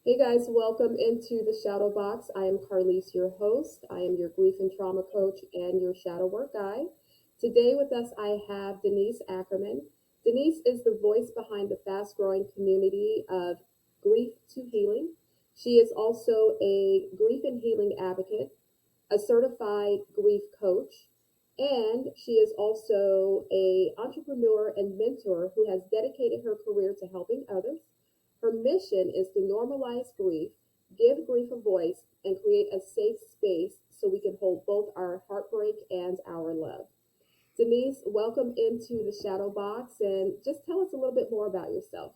Hey guys, welcome into the Shadow Box. I am Carlise, your host. I am your grief and trauma coach and your shadow work guide. Today with us, I have Denise Ackerman. Denise is the voice behind the fast growing community of Grief to Healing. She is also a grief and healing advocate, a certified grief coach, and she is also a entrepreneur and mentor who has dedicated her career to helping others. Her mission is to normalize grief, give grief a voice, and create a safe space so we can hold both our heartbreak and our love. Denise, welcome into the Shadow Box and just tell us a little bit more about yourself.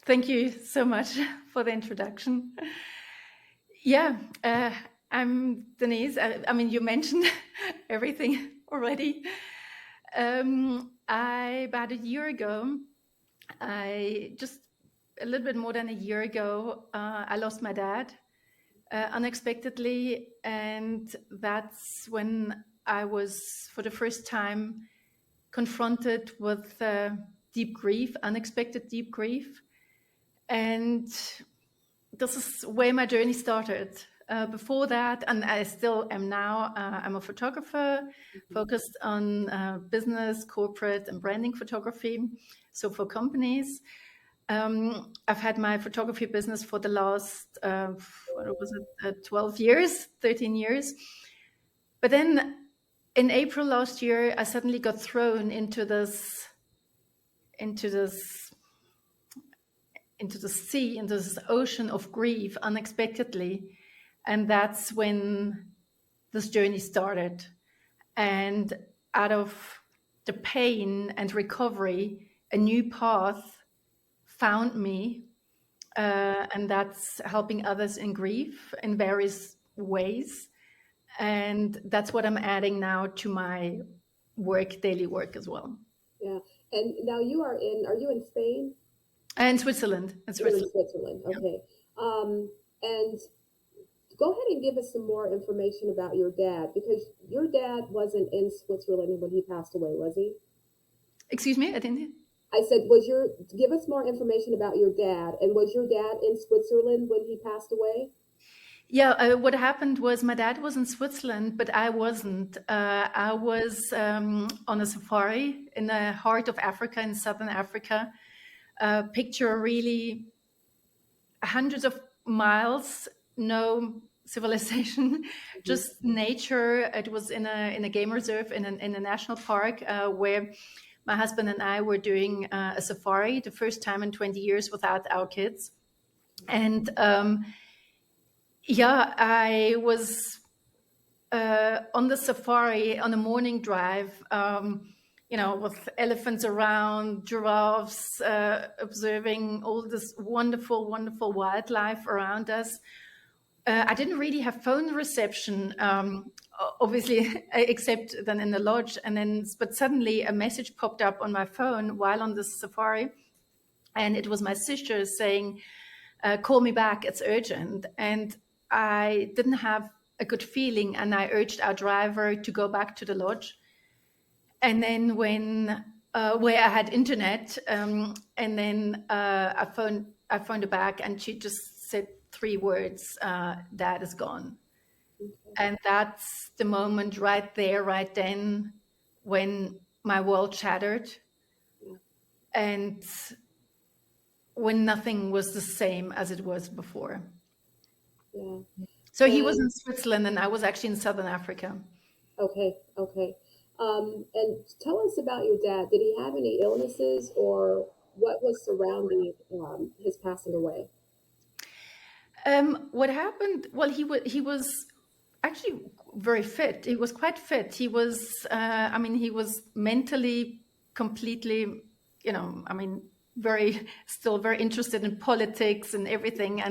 Thank you so much for the introduction. Yeah, I'm Denise. I mean, you mentioned everything already. About a year ago, just a little bit more than a year ago, I lost my dad unexpectedly, and that's when I was, for the first time, confronted with deep grief, unexpected deep grief. And this is where my journey started. Before that, and I still am now, I'm a photographer focused on business, corporate, and branding photography. So for companies, I've had my photography business for the last, what was it, 12 years, 13 years. But then in April last year, I suddenly got thrown into this into the sea, into this ocean of grief unexpectedly. And that's when this journey started. And out of the pain and recovery, a new path found me. And that's helping others in grief in various ways. And that's what I'm adding now to my daily work as well. Yeah. And now are you in Spain? And Switzerland. In You're in Switzerland. Switzerland. Yeah. Okay. And go ahead and give us some more information about your dad because your dad wasn't in Switzerland when he passed away, was he? Excuse me, I didn't. I said, give us more information about your dad. And was your dad in Switzerland when he passed away? Yeah, what happened was my dad was in Switzerland, but I wasn't. I was on a safari in the heart of Africa, in southern Africa. Picture really hundreds of miles, no civilization, just nature. It was in a game reserve in a national park where my husband and I were doing a safari, the first time in 20 years without our kids. And yeah, I was on the safari on a morning drive, with elephants around, giraffes, observing all this wonderful, wonderful wildlife around us. I didn't really have phone reception, obviously, except then in the lodge. But suddenly a message popped up on my phone while on this safari, and it was my sister saying, "Call me back, it's urgent." And I didn't have a good feeling, and I urged our driver to go back to the lodge. And then where I had internet, and then I phoned her back, and she just said three words: "Dad is gone." And that's the moment right there, right then, when my world shattered, and when nothing was the same as it was before. Yeah. So he was And in Switzerland, and I was actually in Southern Africa. okay, okay. And tell us about your dad. Did he have any illnesses or what was surrounding his passing away? What happened? Well, he was actually very fit. He was quite fit. He was, he was mentally completely, still very interested in politics and everything,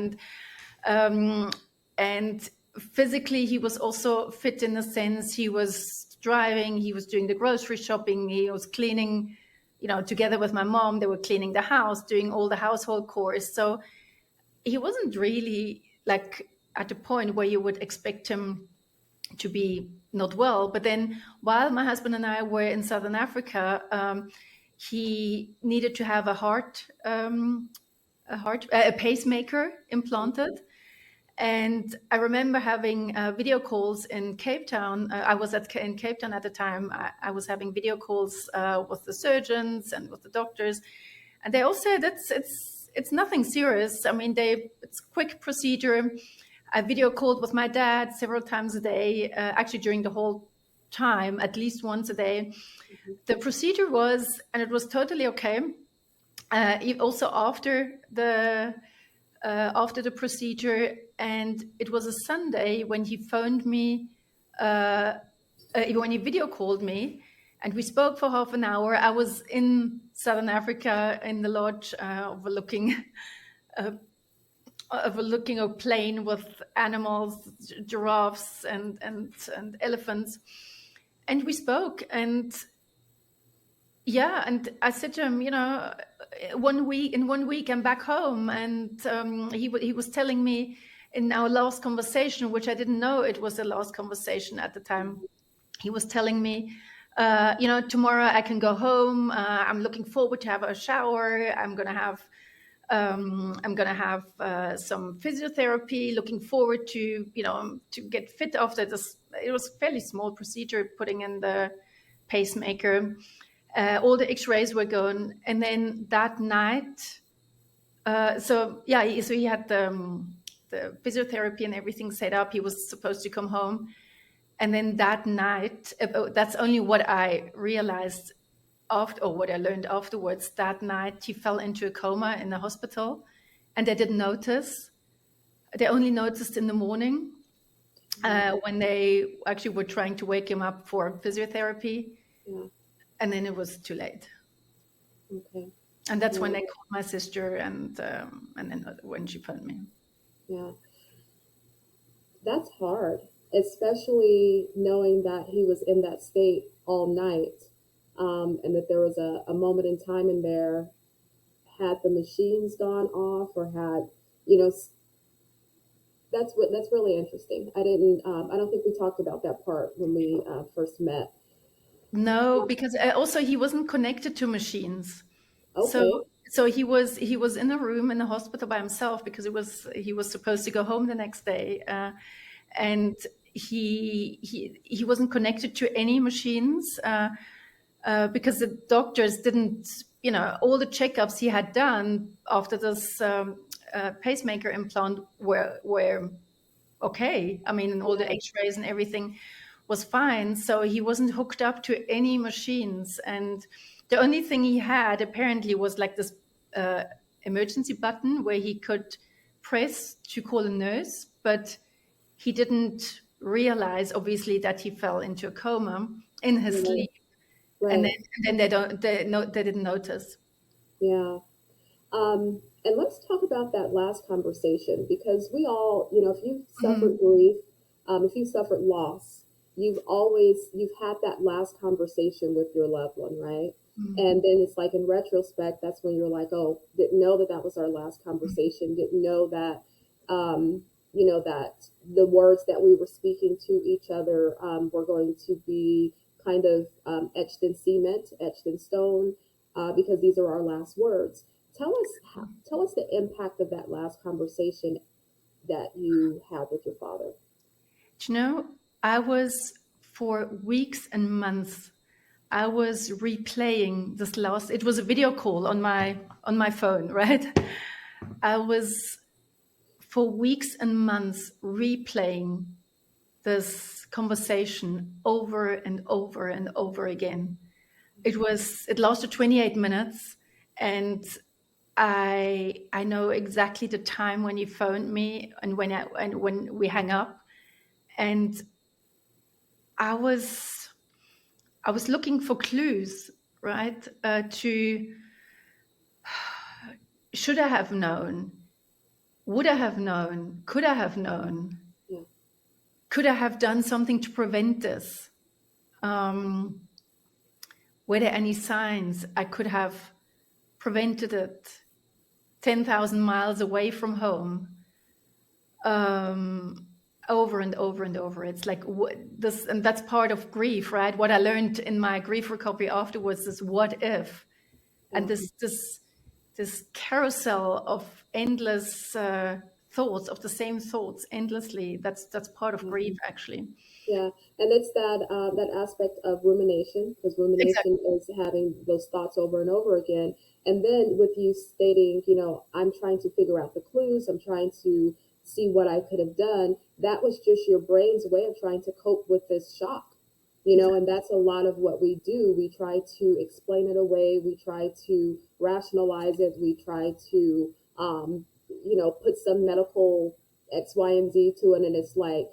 and physically he was also fit in the sense he was driving, he was doing the grocery shopping, he was cleaning, together with my mom, they were cleaning the house, doing all the household chores. So he wasn't really like at the point where you would expect him to be not well. But then while my husband and I were in Southern Africa, he needed to have a heart a pacemaker implanted. And I remember having video calls in Cape Town. I was in Cape Town at the time. I was having video calls with the surgeons and with the doctors, and they all said it's nothing serious. I mean, it's a quick procedure. I video called with my dad several times a day, actually during the whole time, at least once a day. The procedure was, and it was totally okay. Also after the procedure, and it was a Sunday when he phoned me, when he video called me, and we spoke for half an hour. I was in Southern Africa in the lodge, overlooking a plain with animals, giraffes and elephants, and we spoke. And yeah, and I said to him, 1 week I'm back home, and he was telling me in our last conversation, which I didn't know it was the last conversation at the time. He was telling me, tomorrow I can go home. I'm looking forward to have a shower. I'm gonna have some physiotherapy. Looking forward to to get fit after this. It was a fairly small procedure, putting in the pacemaker. All the X-rays were gone, and then that night, so he had the physiotherapy and everything set up. He was supposed to come home, and then that night, that's only what I realized after, or what I learned afterwards. That night, he fell into a coma in the hospital, and they didn't notice. They only noticed in the morning when they actually were trying to wake him up for physiotherapy. Yeah. And then it was too late. Okay. And that's when they called my sister, and then when she phoned me. Yeah. That's hard, especially knowing that he was in that state all night, and that there was a moment in time in there, had the machines gone off, or had, that's really interesting. I don't think we talked about that part when we first met. No, because also he wasn't connected to machines. Okay. So he was in a room in the hospital by himself, because he was supposed to go home the next day, and he wasn't connected to any machines, because the doctors didn't, all the checkups he had done after this pacemaker implant were okay. I mean, and all the X-rays and everything was fine. So he wasn't hooked up to any machines, and the only thing he had apparently was like this emergency button where he could press to call a nurse, but he didn't realize, obviously, that he fell into a coma in his sleep. Right. And then they didn't notice. Yeah. And let's talk about that last conversation, because we all, if you've suffered grief, if you've suffered loss, you've had that last conversation with your loved one, right? And then it's like, in retrospect, that's when you're like, oh, didn't know that was our last conversation. Didn't know that, that the words that we were speaking to each other were going to be kind of etched in cement, etched in stone, because these are our last words. Tell us the impact of that last conversation that you had with your father. I was, for weeks and months, I was replaying this last. It was a video call on my phone, right? I was, for weeks and months, replaying this conversation over and over and over again. It lasted 28 minutes, and I know exactly the time when he phoned me and when we hung up, and I was looking for clues, right? Should I have known? Would I have known? Could I have known? Yeah. Could I have done something to prevent this? Were there any signs I could have prevented it 10,000 miles away from home? Over and over and over. It's like this, and that's part of grief, right? What I learned in my grief recovery afterwards is what if, and this this carousel of endless thoughts, of the same thoughts endlessly. That's part of Yeah. grief, actually. Yeah, and it's that aspect of rumination, because Exactly. rumination is having those thoughts over and over again. And then with you stating, I'm trying to figure out the clues, I'm trying to see what I could have done. That was just your brain's way of trying to cope with this shock, Exactly. and that's a lot of what we do. We try to explain it away, we try to rationalize it, we try to, put some medical X, Y, and Z to it, and it's like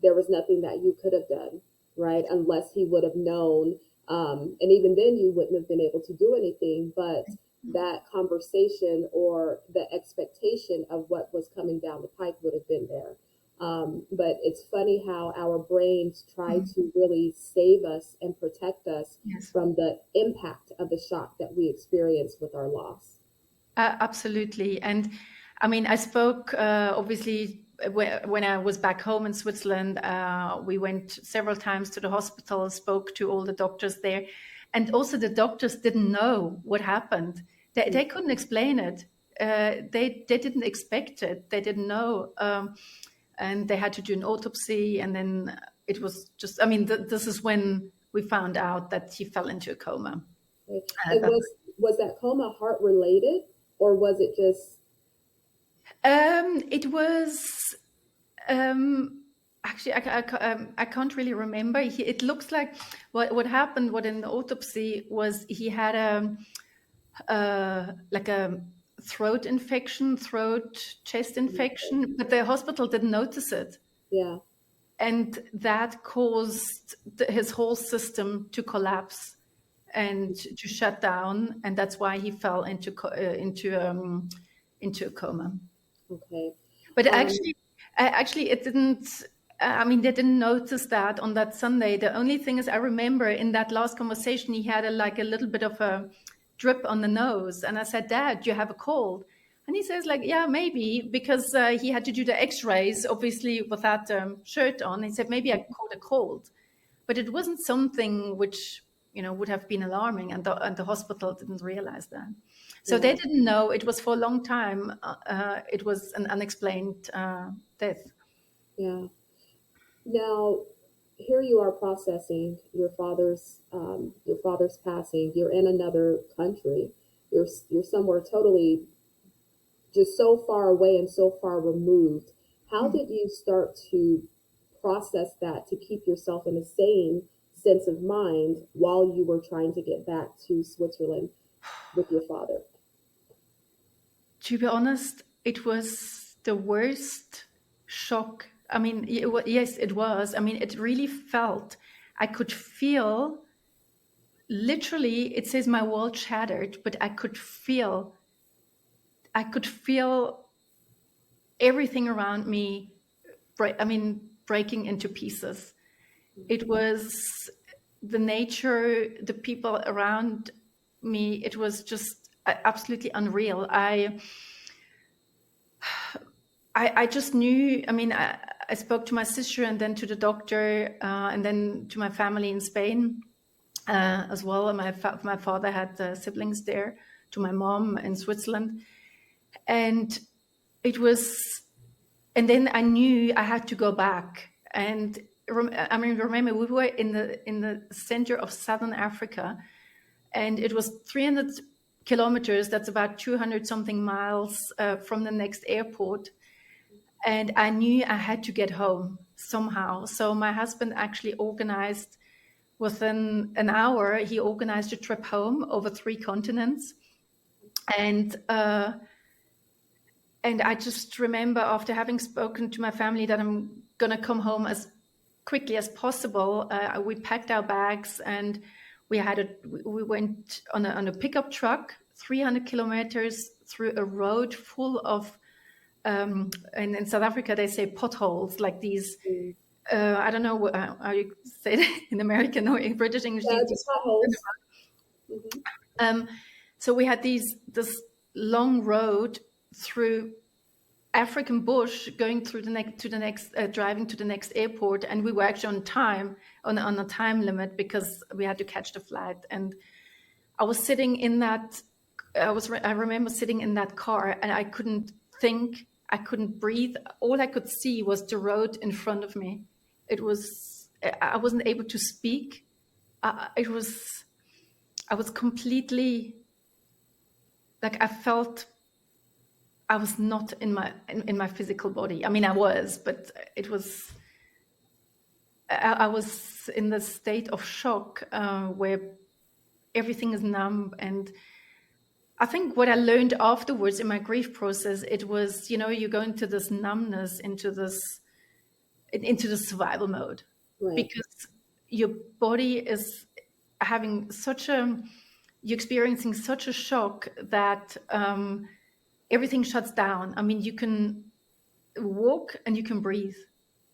there was nothing that you could have done, right? Unless he would have known. And even then, you wouldn't have been able to do anything. But that conversation or the expectation of what was coming down the pike would have been there. But it's funny how our brains try Mhm. to really save us and protect us Yes. from the impact of the shock that we experience with our loss. Absolutely. And I mean, I spoke obviously when I was back home in Switzerland. We went several times to the hospital, spoke to all the doctors there. And also, the doctors didn't know what happened. They couldn't explain it. They didn't expect it. They didn't know. And they had to do an autopsy. And then it was just, I mean, this is when we found out that he fell into a coma. Right? And That was that coma heart related, or was it just It was actually I can't really remember. It looks like what happened. What in the autopsy was he had like a throat infection, throat chest infection, but the hospital didn't notice it, yeah? and that caused his whole system to collapse and to shut down, and that's why he fell into a coma. Okay. But Um, actually, it didn't. I mean, they didn't notice that on that Sunday. The only thing is, I remember in that last conversation, he had like a little bit of a drip on the nose, and I said, "Dad, do you have a cold?" And he says, "Like, yeah, maybe," because he had to do the X-rays, obviously, with that shirt on. He said, "Maybe I caught a cold," but it wasn't something which would have been alarming, and the hospital didn't realize that. So they yeah, didn't know. It was for a long time. It was an unexplained death. yeah. Now, here you are processing your father's passing. You're in another country. You're somewhere totally just so far away and so far removed. How Mm. did you start to process that to keep yourself in a sane sense of mind while you were trying to get back to Switzerland with your father? To be honest, it was the worst shock. I mean, yes, it was. I mean, it really felt. I could feel literally. It says my world shattered, but I could feel. I could feel everything around me. Breaking into pieces. It was the nature, the people around me. It was just absolutely unreal. I just knew. I mean, I spoke to my sister and then to the doctor and then to my family in Spain as well. My father had siblings there. To my mom in Switzerland, and it was. And then I knew I had to go back. And I mean, remember we were in the center of southern Africa, and it was 300 kilometers. That's about 200 something miles from the next airport. And I knew I had to get home somehow. So my husband actually organized within an hour. He organized a trip home over 3 continents, and I just remember after having spoken to my family that I'm gonna come home as quickly as possible. We packed our bags and we went on a pickup truck 300 kilometers through a road full of and in South Africa they say potholes, like these Mm. I don't know how you say it in American or in British English, Yeah, the these holes in the potholes. Hmm. so we had this long road through African bush, going through the next to the next driving to the next airport, and we were actually on time, on a time limit, because we had to catch the flight. And I was sitting in that I remember sitting in that car and I couldn't think, I couldn't breathe. All I could see was the road in front of me. It was, I wasn't able to speak. It was, I was completely, like, I felt I was not in my physical body. I mean, I was, but it was, I was in the state of shock where everything is numb. And I think what I learned afterwards in my grief process, it was, you go into this numbness, into the survival mode, Right. because your body is having you're experiencing such a shock that everything shuts down. I mean, you can walk and you can breathe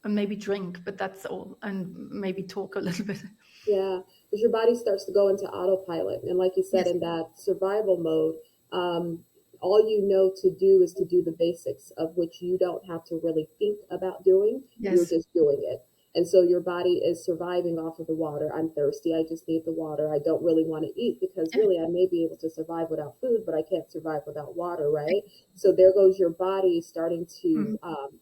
and maybe drink, but that's all, and maybe talk a little bit. Yeah, because your body starts to go into autopilot. And like you said, Yes, in that survival mode, um, all you know to do is to do the basics, of which you don't have to really think about doing. You're yes, just doing it. And so your body is surviving off of the water. I'm thirsty. I just need the water. I don't really want to eat because yeah. really I may be able to survive without food, but I can't survive without water, right? So there goes your body starting Mhm, to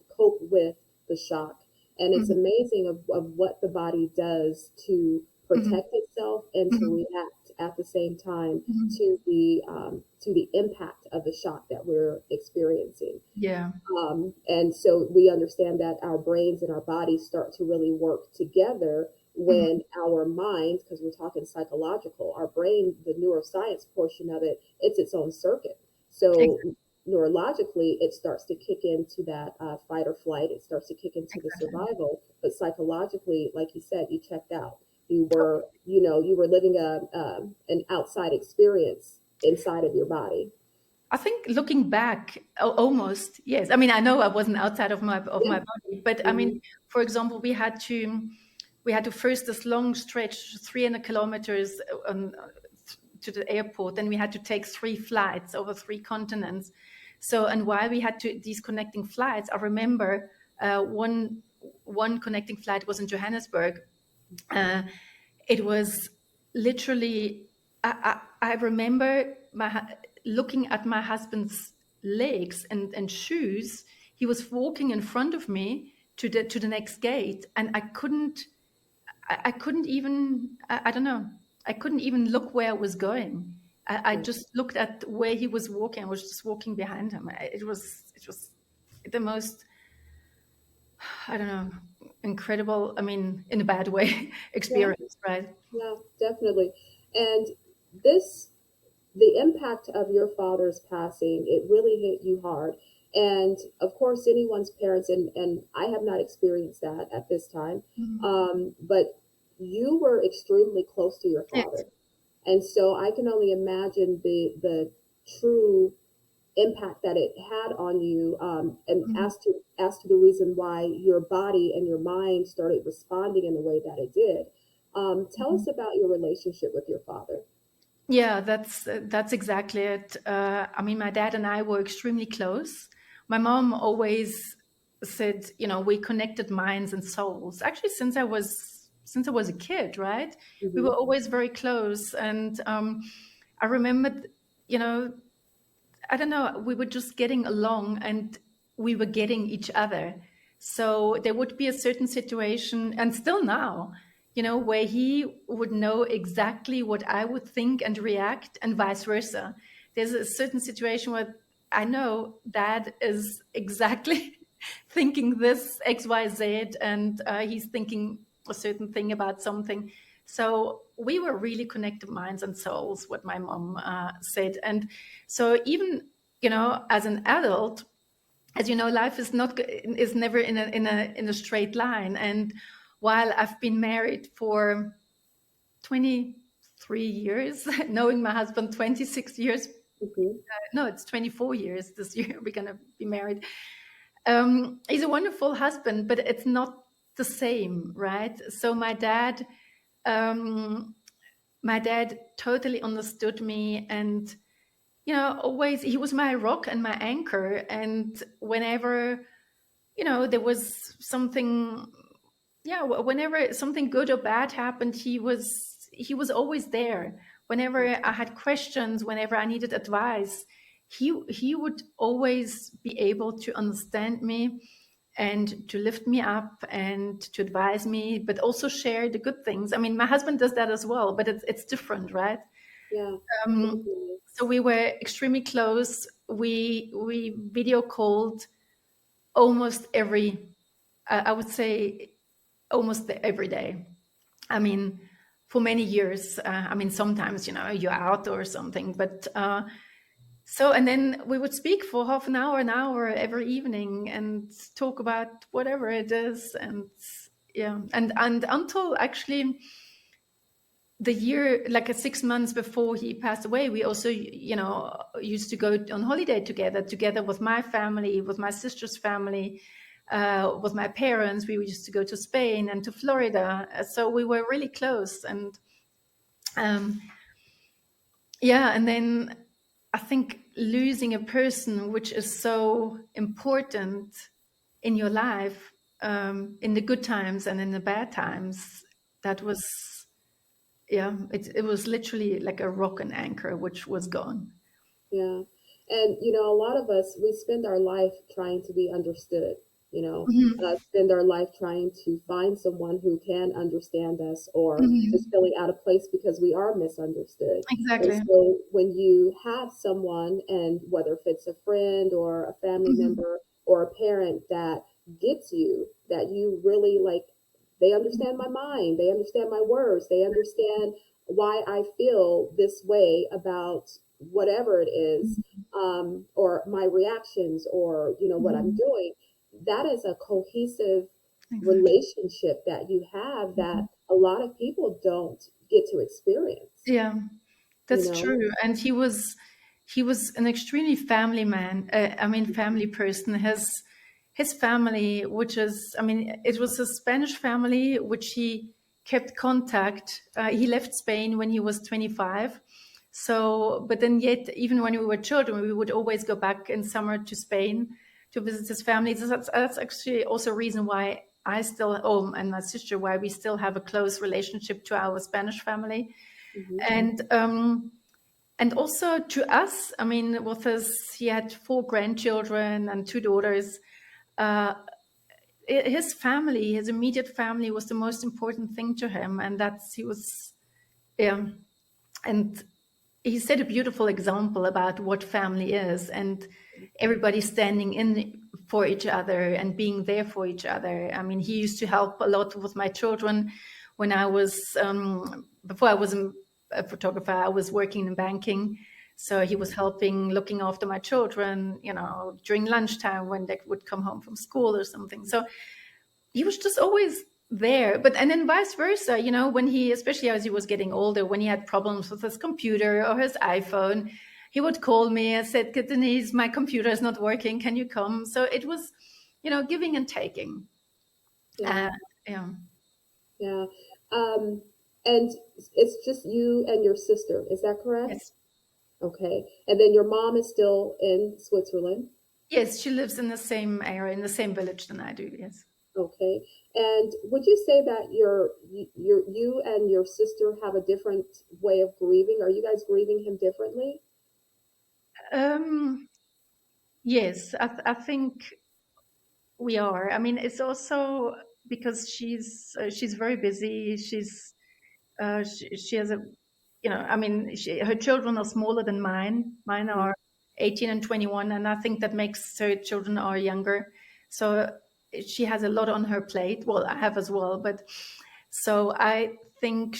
cope with the shock. And it's mhm, amazing of what the body does to mhm, protect itself and to mhm, react at the same time mhm. to the impact of the shock that we're experiencing. Yeah. And so we understand that our brains and our bodies start to really work together Mhm. when our minds, because we're talking psychological, our brain, the neuroscience portion of it, it's its own circuit. So Exactly. neurologically, it starts to kick into that fight or flight. It starts to kick into the Exactly. survival. But psychologically, like you said, you checked out. You were living an outside experience inside of your body. I think looking back, almost yes. I mean, I know I wasn't outside of Yeah. my body, but I Hmm. mean, for example, we had to first this long stretch, 300 kilometers to the airport. Then we had to take 3 flights over 3 continents. So, and while we had these connecting flights, I remember one connecting flight was in Johannesburg. Uh, it was literally, I remember looking at my husband's legs and shoes. He was walking in front of me to the next gate, and I couldn't even, I don't know, I couldn't even look where I was going. I Right. just looked at where he was walking. I was just walking behind him. It was the most, I don't know, incredible. I mean, in a bad way, Yeah. experience, right? Yeah, definitely. And this, the impact of your father's passing, it really hit you hard. And of course, anyone's parents, and I have not experienced that at this time, Mhm. but you were extremely close to your Yes. father. And so I can only imagine the true impact that it had on you, and Mhm. as to the reason why your body and your mind started responding in the way that it did. Tell Mhm. us about your relationship with your father. Yeah, that's exactly it. I mean, my dad and I were extremely close. My mom always said, we connected minds and souls. Actually, since I was a kid, right? We Hmm. were always very close, and I remembered, you know, I don't know, we were just getting along, and we were getting each other. So there would be a certain situation, and still now, where he would know exactly what I would think and react, and vice versa. There's a certain situation where I know Dad is exactly thinking this XYZ, and he's thinking a certain thing about something. So we were really connected minds and souls, what my mom said. And so even, as an adult, as you know, life is never in a straight line. And while I've been married for 23 years, knowing my husband 26 years, Hmm. no, it's 24 years this year, we're going to be married. He's a wonderful husband, but it's not the same, right? So um, my dad totally understood me, and always he was my rock and my anchor. And whenever there was something, yeah, whenever something good or bad happened, he was always there. whenever I had questions, whenever I needed advice, he would always be able to understand me and to lift me up and to advise me, but also share the good things. I mean, my husband does that as well, but it's different, right? Yeah, Um, definitely. so we were extremely close. We video called almost every, I would say, almost every day. I mean, for many years. I mean, sometimes you're out or something, but so and then we would speak for half an hour every evening, and talk about whatever it is, and yeah, and until actually the year, like 6 months before he passed away, we also used to go on holiday together with my family, with my sister's family, with my parents. We used to go to Spain and to Florida, so we were really close. And um, yeah, and then I think losing a person which is so important in your life, in the good times and in the bad times, that was, yeah, it was literally like a rock and anchor which was gone. Yeah. And, a lot of us, we spend our life trying to be understood, Mhm. spend our life trying to find someone who can understand us, or just Mhm. feeling out of place because we are misunderstood. And Exactly. so when you have someone, and whether if it's a friend or a family Mhm. member or a parent that gets you, that you really like, they understand my mind, they understand my words, they understand why I feel this way about whatever it is, or my reactions, or what I'm Mhm. doing. That is a cohesive Exactly. relationship that you have, that a lot of people don't get to experience. Yeah, You that's know. true. And he was an extremely family man. I mean, family person. His family, which is, I mean, it was a Spanish family which he kept contact. He left Spain when he was 25. So, but then yet, even when we were children, we would always go back in summer to Spain to visit his family. So that's actually also a reason why I still, oh, and my sister, why we still have a close relationship to our Spanish family. Hmm. And also to us, I mean, with his, he had 4 grandchildren and 2 daughters. uh, his family, his immediate family, was the most important thing to him, and that's, he was, yeah. And he set a beautiful example about what family is, and everybody standing in for each other and being there for each other. I mean, he used to help a lot with my children when I was, before I was a photographer, I was working in banking. So he was helping, looking after my children, during lunchtime when they would come home from school or something. So he was just always there. But and then vice versa, when he, especially as he was getting older, when he had problems with his computer or his iPhone, he would call me and said, Denise, my computer is not working, can you come? So it was, giving and taking. Yeah. uh, yeah. Yeah. Um, and it's just you and your sister. Is that correct? Yes. Okay. And then your mom is still in Switzerland. Yes, she lives in the same area, in the same village than I do. Yes. Okay. And would you say that you and your sister have a different way of grieving? Are you guys grieving him differently? um yes, I think we are. I mean, it's also because she's very busy. She has a, I mean, her children are smaller than mine. Mine Mm. are 18 and 21, and I think that makes her children are younger. So she has a lot on her plate. Well, I have as well, but so I think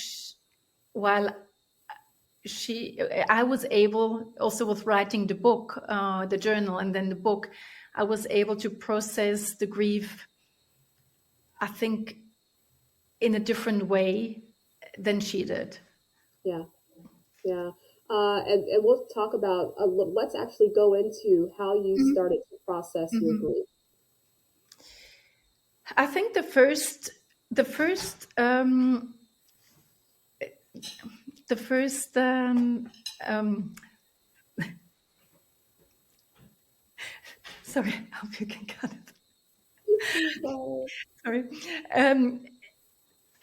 while I was able, also with writing the book, the journal, and then the book, I was able to process the grief, I think, in a different way than she did. Yeah. Yeah. And we'll talk about, let's actually go into how you started to process your Mhm. grief. I think the first um, sorry, I hope you can cut it. Bye. Sorry. Um,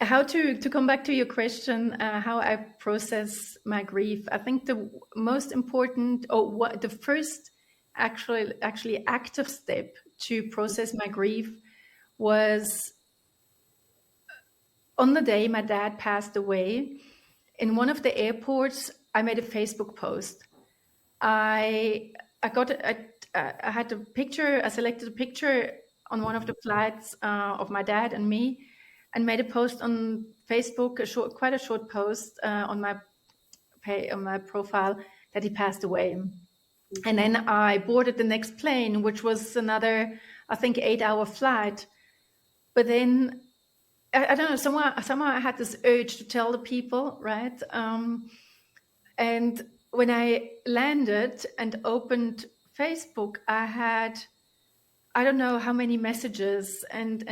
How to come back to your question, how I process my grief. I think the most important, or what the first actually active step to process my grief was on the day my dad passed away. In one of the airports, I made a Facebook post. I got I had a picture. I selected a picture on one of the flights of my dad and me, and made a post on Facebook, quite a short post on my profile, that he passed away. And then I boarded the next plane, which was another, I think, 8-hour flight. But then I don't know, somehow I had this urge to tell the people, right? And when I landed and opened Facebook, I had, I don't know how many messages, and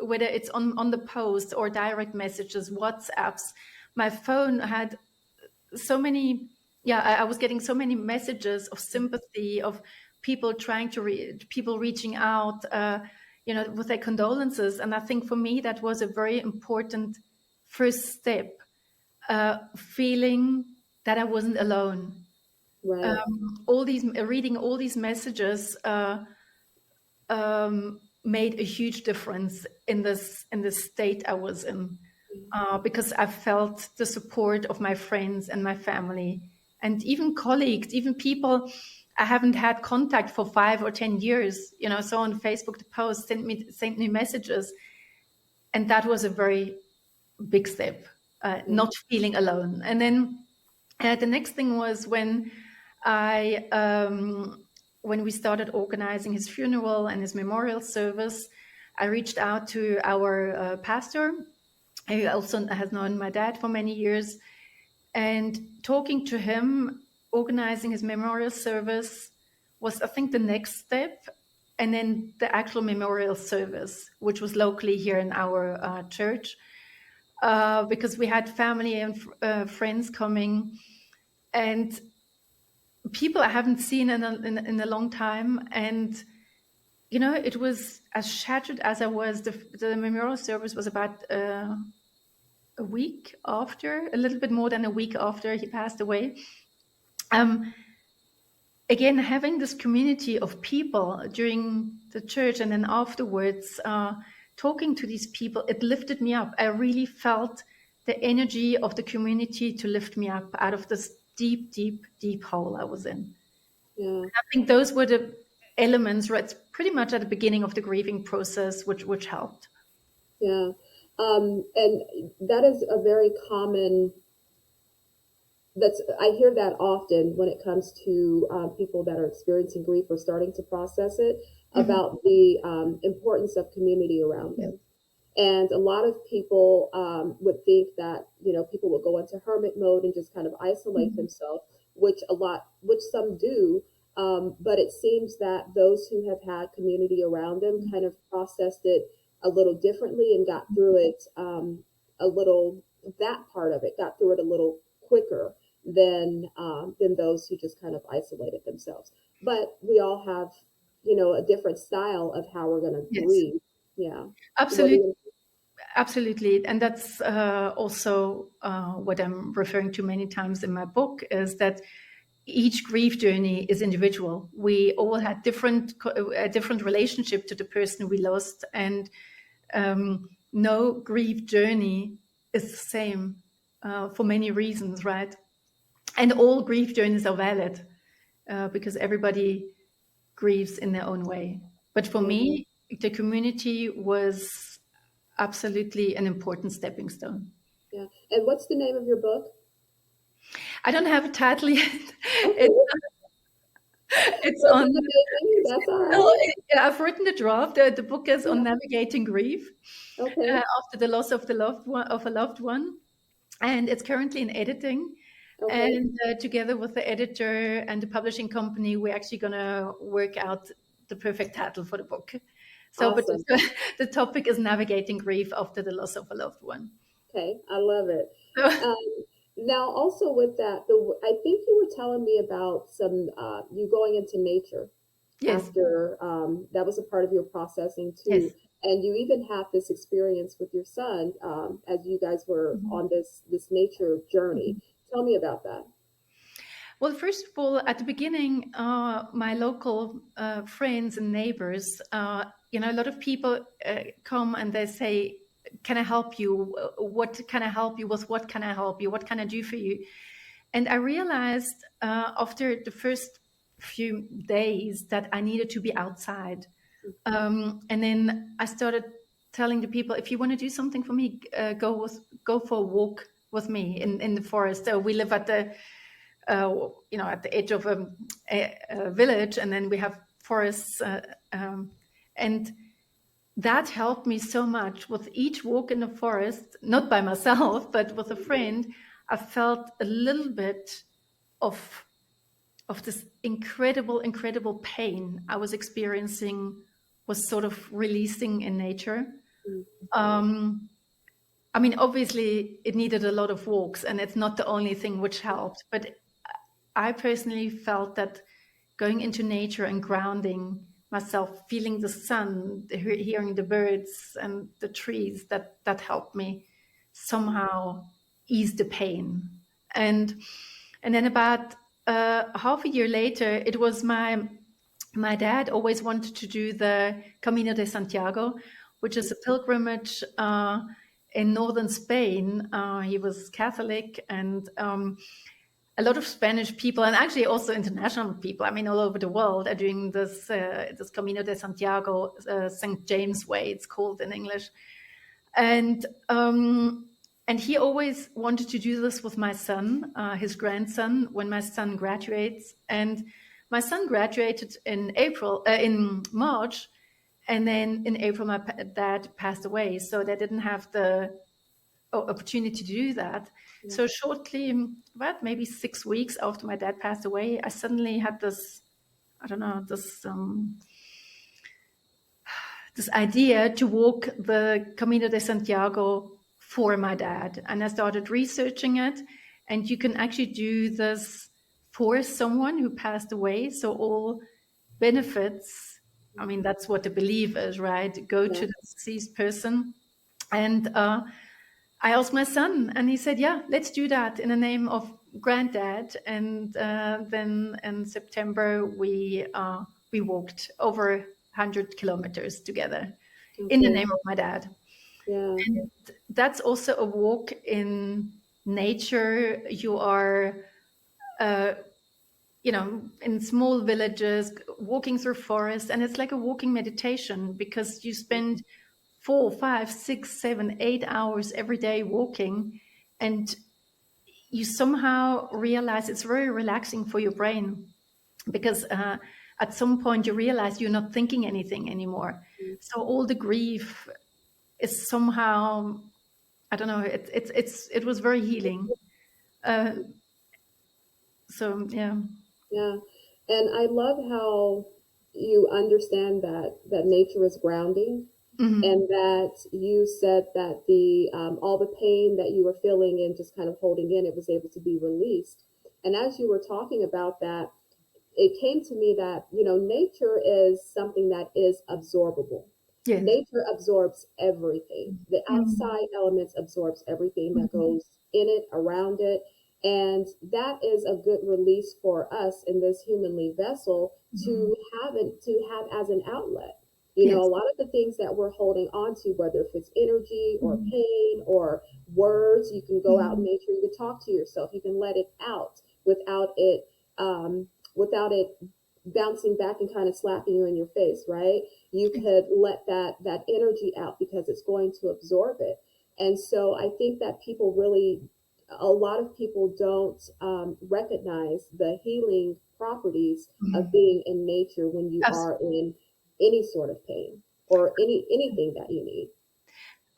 whether it's on the post or direct messages, WhatsApps. My phone had so many, yeah, I was getting so many messages of sympathy, of people trying to people reaching out, with their condolences. And I think for me that was a very important first step, feeling that I wasn't alone. Right. All these reading all these messages made a huge difference in this state I was in, because I felt the support of my friends and my family, and even colleagues, even people I haven't had contact for 5 or 10 years. So on Facebook, the post sent me messages, and that was a very big step, not feeling alone. And then the next thing was when we started organizing his funeral and his memorial service. I reached out to our pastor, who also has known my dad for many years, and talking to him, organizing his memorial service was, I think, the next step. And then the actual memorial service, which was locally here in our church, because we had family and friends coming, and people I haven't seen in a long time. And it was as shattered as I was. The memorial service was about a week after, a little bit more than a week after he passed away. Again, having this community of people during the church, and then afterwards, talking to these people, it lifted me up. I really felt the energy of the community to lift me up out of this deep, deep, deep hole I was in. Yeah. I think those were the elements, right, pretty much at the beginning of the grieving process, which helped. Yeah. And that is a very common, I hear that often when it comes to people that are experiencing grief or starting to process it, about the importance of community around Yeah. them. And a lot of people would think that, people will go into hermit mode and just kind of isolate Mhm. themselves, which some do. But it seems that those who have had community around them kind of processed it a little differently and got through it a little, that part of it got through it a little quicker than those who just kind of isolated themselves. But we all have, a different style of how we're going to Yes, grieve. Yeah. What do absolutely. you? Absolutely. And that's also what I'm referring to many times in my book, is that each grief journey is individual. We all had a different relationship to the person we lost, and no grief journey is the same for many reasons, right? And all grief journeys are valid, because everybody grieves in their own way. But for Yeah, me, the community was absolutely an important stepping stone. yeah. And what's the name of your book? I don't have a title yet. It's Okay, it's that's on. amazing. That's all Oh, right. yeah, I've written the draft. The book is on Yeah. navigating grief Okay. after the loss of a loved one, and it's currently in editing. Okay. And together with the editor and the publishing company, we're actually going to work out the perfect title for the book. So, but Awesome. the topic is navigating grief after the loss of a loved one. Okay. I love it. So, Now, also with that, I think you were telling me about some you going into nature yes, after that was a part of your processing yes. too. And you even have this experience with your son as you guys were on this nature journey. Tell me about that. Well, first of all, at the beginning, my local friends and neighbors, a lot of people come and they say, "Can I help you? What can I help you with? What can I help you? What can I do for you?" And I realized after the first few days that I needed to be outside. And then I started telling the people, if you want to do something for me, go for a walk with me in the forest. We live at the at the edge of a village, and then we have forests, and that helped me so much. With each walk in the forest, not by myself, but with a friend, I felt a little bit of this incredible pain I was experiencing was sort of releasing in nature. I mean, obviously, it needed a lot of walks, and it's not the only thing which helped. But I personally felt that going into nature and grounding myself, feeling the sun, hearing the birds and the trees, that helped me somehow ease the pain. And then about half a year later, it was my dad always wanted to do the Camino de Santiago, which is a pilgrimage in northern Spain. He was Catholic, and a lot of Spanish people, and actually also international people, I mean, all over the world, are doing this Camino de Santiago, St. James Way, it's called in English. And he always wanted to do this with my son, his grandson, when my son graduates. And my son graduated in March, and then in April, my dad passed away. So they didn't have the opportunity to do that. Yeah. So shortly, about maybe 6 weeks after my dad passed away, I suddenly had this idea to walk the Camino de Santiago for my dad. And I started researching it. And you can actually do this for someone who passed away. So all benefits, I mean, that's what the belief is, right? Go to the deceased person. And I asked my son, and he said, "Yeah, let's do that in the name of Granddad." And then in September, we walked over 100 kilometers together in the name of my dad. Yeah. And that's also a walk in nature. You are, in small villages, walking through forests, and it's like a walking meditation because you spend 4, 5, 6, 7, 8 hours every day walking, and you somehow realize it's very relaxing for your brain because at some point you realize you're not thinking anything anymore. So all the grief is somehow, I don't know, it was very healing. So yeah. Yeah, and I love how you understand that nature is grounding. Mm-hmm. And that you said that the all the pain that you were feeling and just kind of holding in, it was able to be released. And as you were talking about that, it came to me that, nature is something that is absorbable. Yes. Nature absorbs everything. The outside elements absorbs everything that goes in it, around it. And that is a good release for us in this humanly vessel to have as an outlet. A lot of the things that we're holding on to, whether if it's energy or pain or words, you can go out in nature, you can talk to yourself, you can let it out without it bouncing back and kind of slapping you in your face, right? You could let that energy out because it's going to absorb it. And so I think that a lot of people don't recognize the healing properties of being in nature when you are in any sort of pain or anything that you need.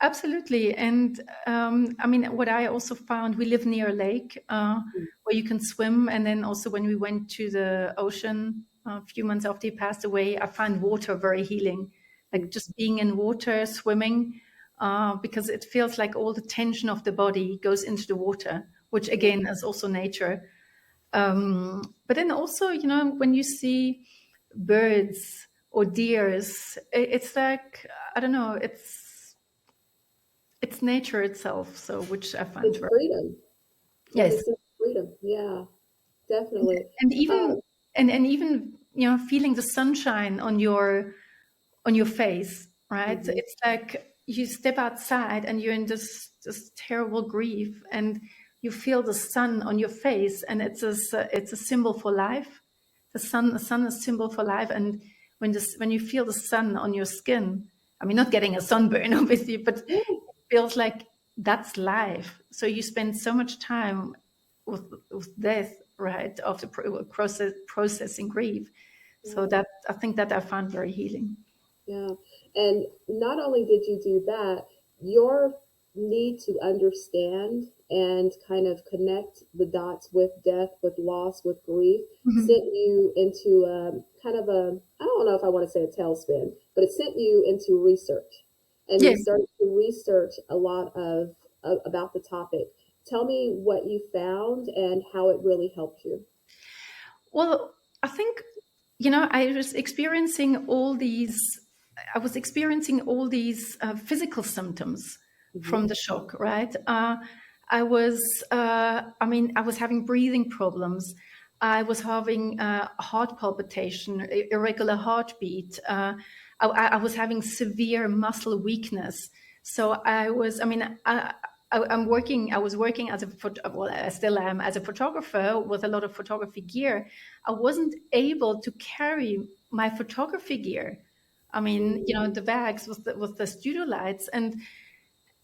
Absolutely. And I mean, what I also found, we live near a lake where you can swim. And then also when we went to the ocean a few months after he passed away, I found water very healing, like just being in water, swimming, because it feels like all the tension of the body goes into the water, which again is also nature. But then also, when you see birds or deers. It's like, I don't know, it's nature itself. So which I find It's very, freedom. It's a yes. sense of freedom. Yeah, definitely. And even Um, even feeling the sunshine on your face, right? mhm. It's like you step outside and you're in this terrible grief, and you feel the sun on your face, and it's a symbol for life. The sun is symbol for life, and when you feel the sun on your skin, I mean, not getting a sunburn, obviously, but it Yeah, feels like that's life. So you spend so much time with death, right? After processing grief. So yeah. that I think that I found very healing. Yeah. And not only did you do that, your need to understand and kind of connect the dots with death, with loss, with grief Mhm. sent you into kind of a, I don't know if I want to say a tailspin, but it sent you into research. And you Yes. started to research a lot of about the topic. Tell me what you found and how it really helped you. Well, I think, I was experiencing all these. I was experiencing all these physical symptoms Hmm. from the shock. Right. I was. I mean, I was having breathing problems. I was having heart palpitation, irregular heartbeat. I was having severe muscle weakness. So I was. I mean, I'm working. I was working as a well, I still am as a photographer with a lot of photography gear. I wasn't able to carry my photography gear. I mean, the bags with the studio lights, and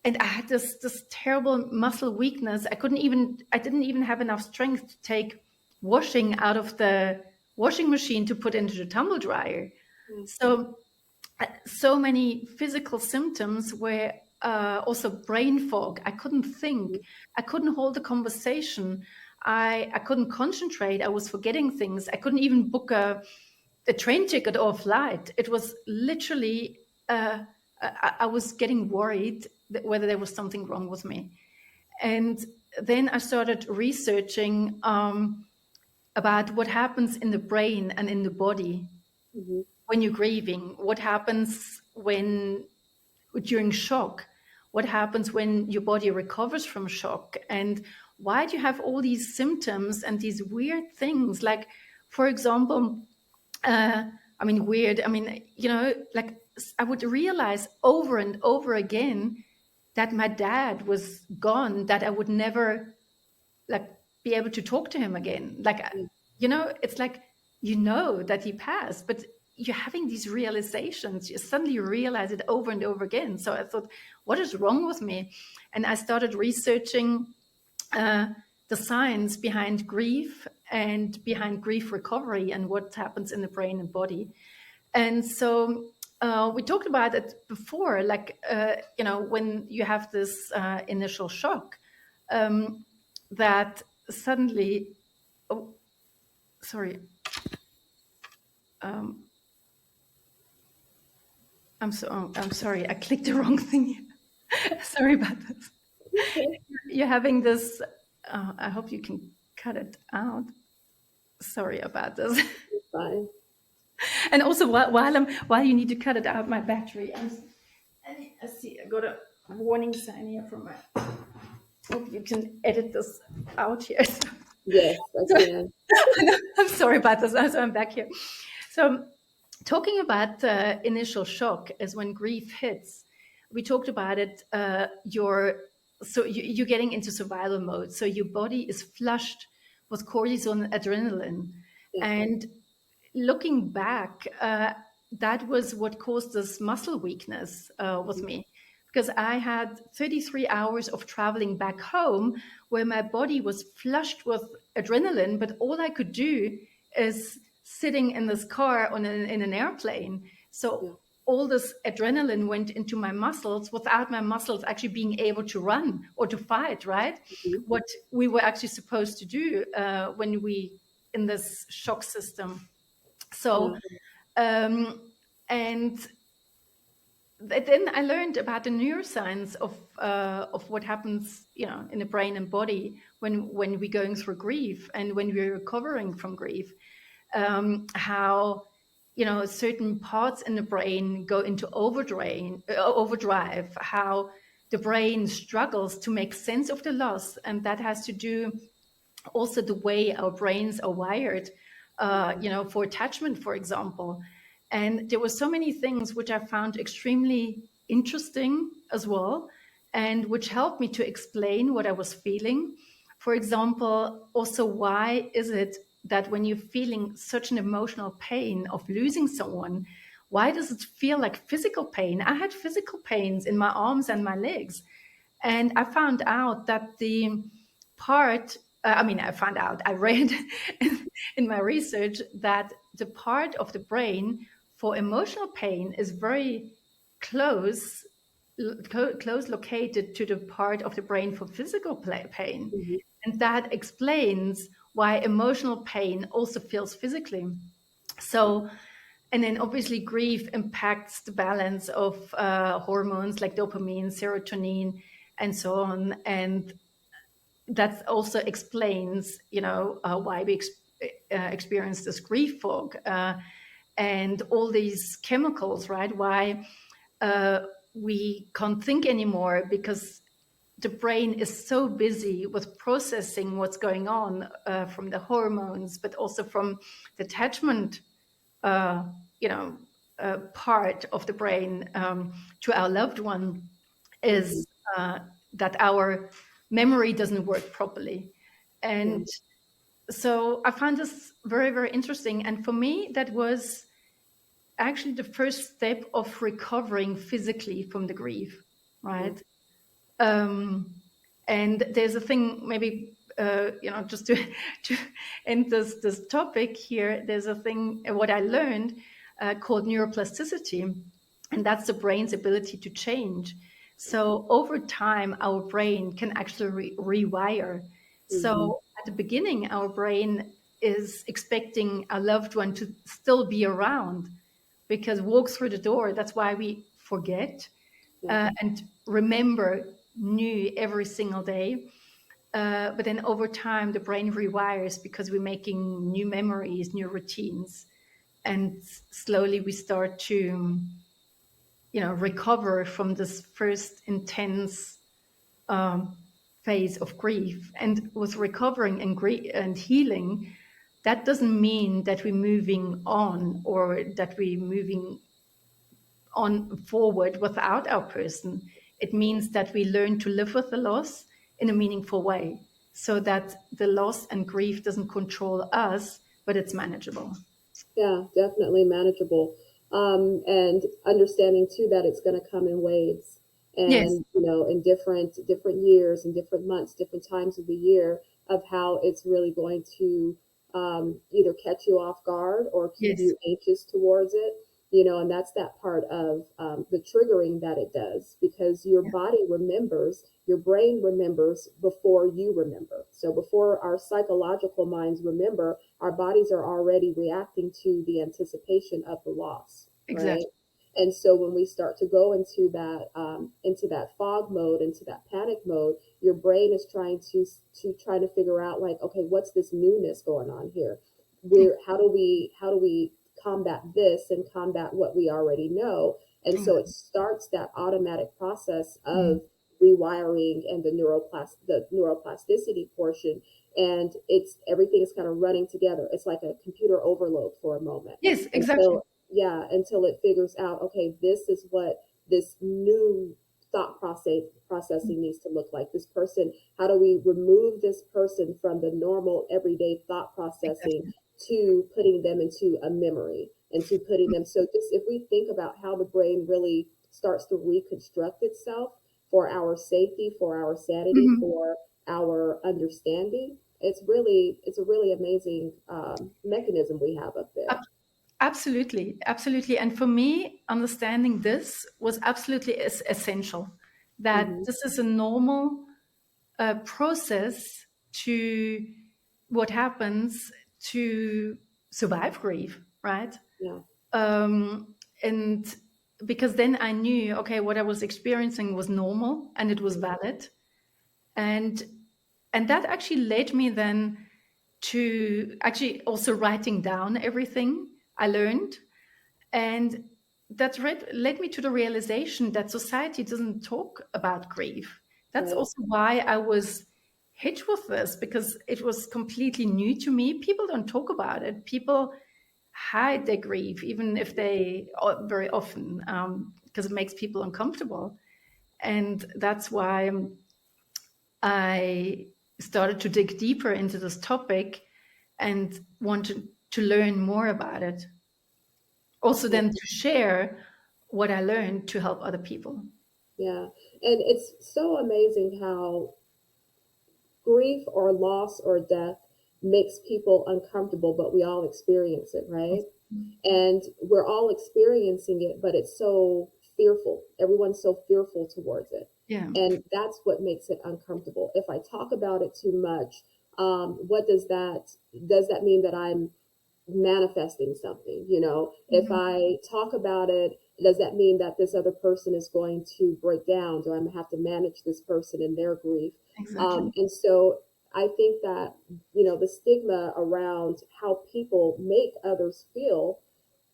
I had this terrible muscle weakness. I didn't even have enough strength to take washing out of the washing machine to put into the tumble dryer. Yeah. So so many physical symptoms were also brain fog. I couldn't think. I couldn't hold a conversation. I couldn't concentrate. I was forgetting things. I couldn't even book a train ticket or a flight. It was literally, I was getting worried that whether there was something wrong with me. And then I started researching about what happens in the brain and in the body Hmm. when you're grieving, what happens when during shock, what happens when your body recovers from shock, and why do you have all these symptoms and these weird things, like, for example, uh, I mean, weird, I mean, like, I would realize over and over again that my dad was gone, that I would never, like, be able to talk to him again. Like, it's like, that he passed, but you're having these realizations. You suddenly realize it over and over again. So I thought, what is wrong with me? And I started researching uh, the science behind grief and behind grief recovery and what happens in the brain and body. And so we talked about it before, like, when you have this initial shock, um, that suddenly, oh, sorry, um, I'm sorry, I clicked the wrong thing. Sorry about this. Okay. You're having this. I hope you can cut it out. Sorry about this. Fine. And also, while you need to cut it out, my battery. I see. I got a warning sign here from my. Hope you can edit this out here. Yes, I So, can. I'm sorry about this. So I'm back here. So, talking about initial shock is when grief hits. We talked about it. You're getting into survival mode. So your body is flushed with cortisol and adrenaline, Yeah. and looking back, that was what caused this muscle weakness with me, because I had 33 hours of traveling back home where my body was flushed with adrenaline, but all I could do is sitting in this car in an airplane. So Yeah. all this adrenaline went into my muscles without my muscles actually being able to run or to fight, right? Mhm. What we were actually supposed to do when we in this shock system. So, Yeah. um, and then I learned about the neuroscience of what happens, in the brain and body when we're going through grief and when we're recovering from grief. How certain parts in the brain go into overdrive, how the brain struggles to make sense of the loss. And that has to do also the way our brains are wired, for attachment, for example. And there were so many things which I found extremely interesting as well, and which helped me to explain what I was feeling. For example, also, why is it that when you're feeling such an emotional pain of losing someone, why does it feel like physical pain? I had physical pains in my arms and my legs. And I found out that the part, I found out, I read in my research that the part of the brain for emotional pain is very close, close located to the part of the brain for physical pain. Hmm. And that explains why emotional pain also feels physically. So, and then obviously grief impacts the balance of hormones like dopamine, serotonin, and so on. And that also explains, why we experience this grief fog, and all these chemicals, right? Why we can't think anymore, because the brain is so busy with processing what's going on, from the hormones, but also from the attachment, uh, part of the brain, to our loved one, Hmm. is that our memory doesn't work properly. Yeah. And so I found this very, very interesting. And for me, that was actually the first step of recovering physically from the grief, Yeah. right? Um, and there's a thing, maybe, just to, to end this topic here, there's a thing, what I learned, called neuroplasticity, and that's the brain's ability to change. So over time, our brain can actually rewire. Hmm. So at the beginning, our brain is expecting a loved one to still be around, because walk through the door, that's why we forget, Yeah. and remember new every single day. But then over time, the brain rewires, because we're making new memories, new routines. And slowly we start to, recover from this first intense phase of grief. And with recovering and healing, that doesn't mean that we're moving on, or that we're moving on forward without our person. It means that we learn to live with the loss in a meaningful way, so that the loss and grief doesn't control us, but it's manageable. Yeah, definitely manageable. And understanding too that it's going to come in waves, Yes, and in different years and different months, different times of the year, of how it's really going to either catch you off guard or keep yes, you anxious towards it. And that's that part of the triggering that it does, because your yeah, body remembers, your brain remembers before you remember. So before our psychological minds remember, our bodies are already reacting to the anticipation of the loss, right? exactly. And so when we start to go into that fog mode, into that panic mode, your brain is trying to figure out, like, okay, what's this newness going on here? Where how do we combat this and combat what we already know? And so it Exactly. starts that automatic process Mhm. of rewiring and the neuroplasticity portion, and it's everything is kind of running together. It's like a computer overload for a moment, Yes, exactly. until until it figures out, okay, this is what this new thought processing needs to look like. This person, how do we remove this person from the normal everyday thought processing Exactly. to putting them into a memory, and to putting them, so just if we think about how the brain really starts to reconstruct itself for our safety, for our sanity, Mhm. for our understanding, it's a really amazing mechanism we have up there. Ab- Absolutely, absolutely. And for me, understanding this was absolutely essential. That Hmm. this is a normal process to what happens to survive grief, right? Yeah. And because then I knew, okay, what I was experiencing was normal and it was Hmm. valid. And that actually led me then to actually also writing down everything I learned. And that led me to the realization that society doesn't talk about grief. That's Right. also why I was hit with this, because it was completely new to me. People don't talk about it. People hide their grief, even if they very often, because it makes people uncomfortable. And that's why I started to dig deeper into this topic and wanted to learn more about it. Also, Yeah. then to share what I learned to help other people. Yeah. And it's so amazing how grief or loss or death makes people uncomfortable, but we all experience it, right? And we're all experiencing it, but it's so fearful. Everyone's so fearful towards it. Yeah, And that's what makes it uncomfortable. If I talk about it too much, what does that mean that I'm manifesting something? If hmm, I talk about it, does that mean that this other person is going to break down? Do I have to manage this person in their grief? exactly. And so I think that, the stigma around how people make others feel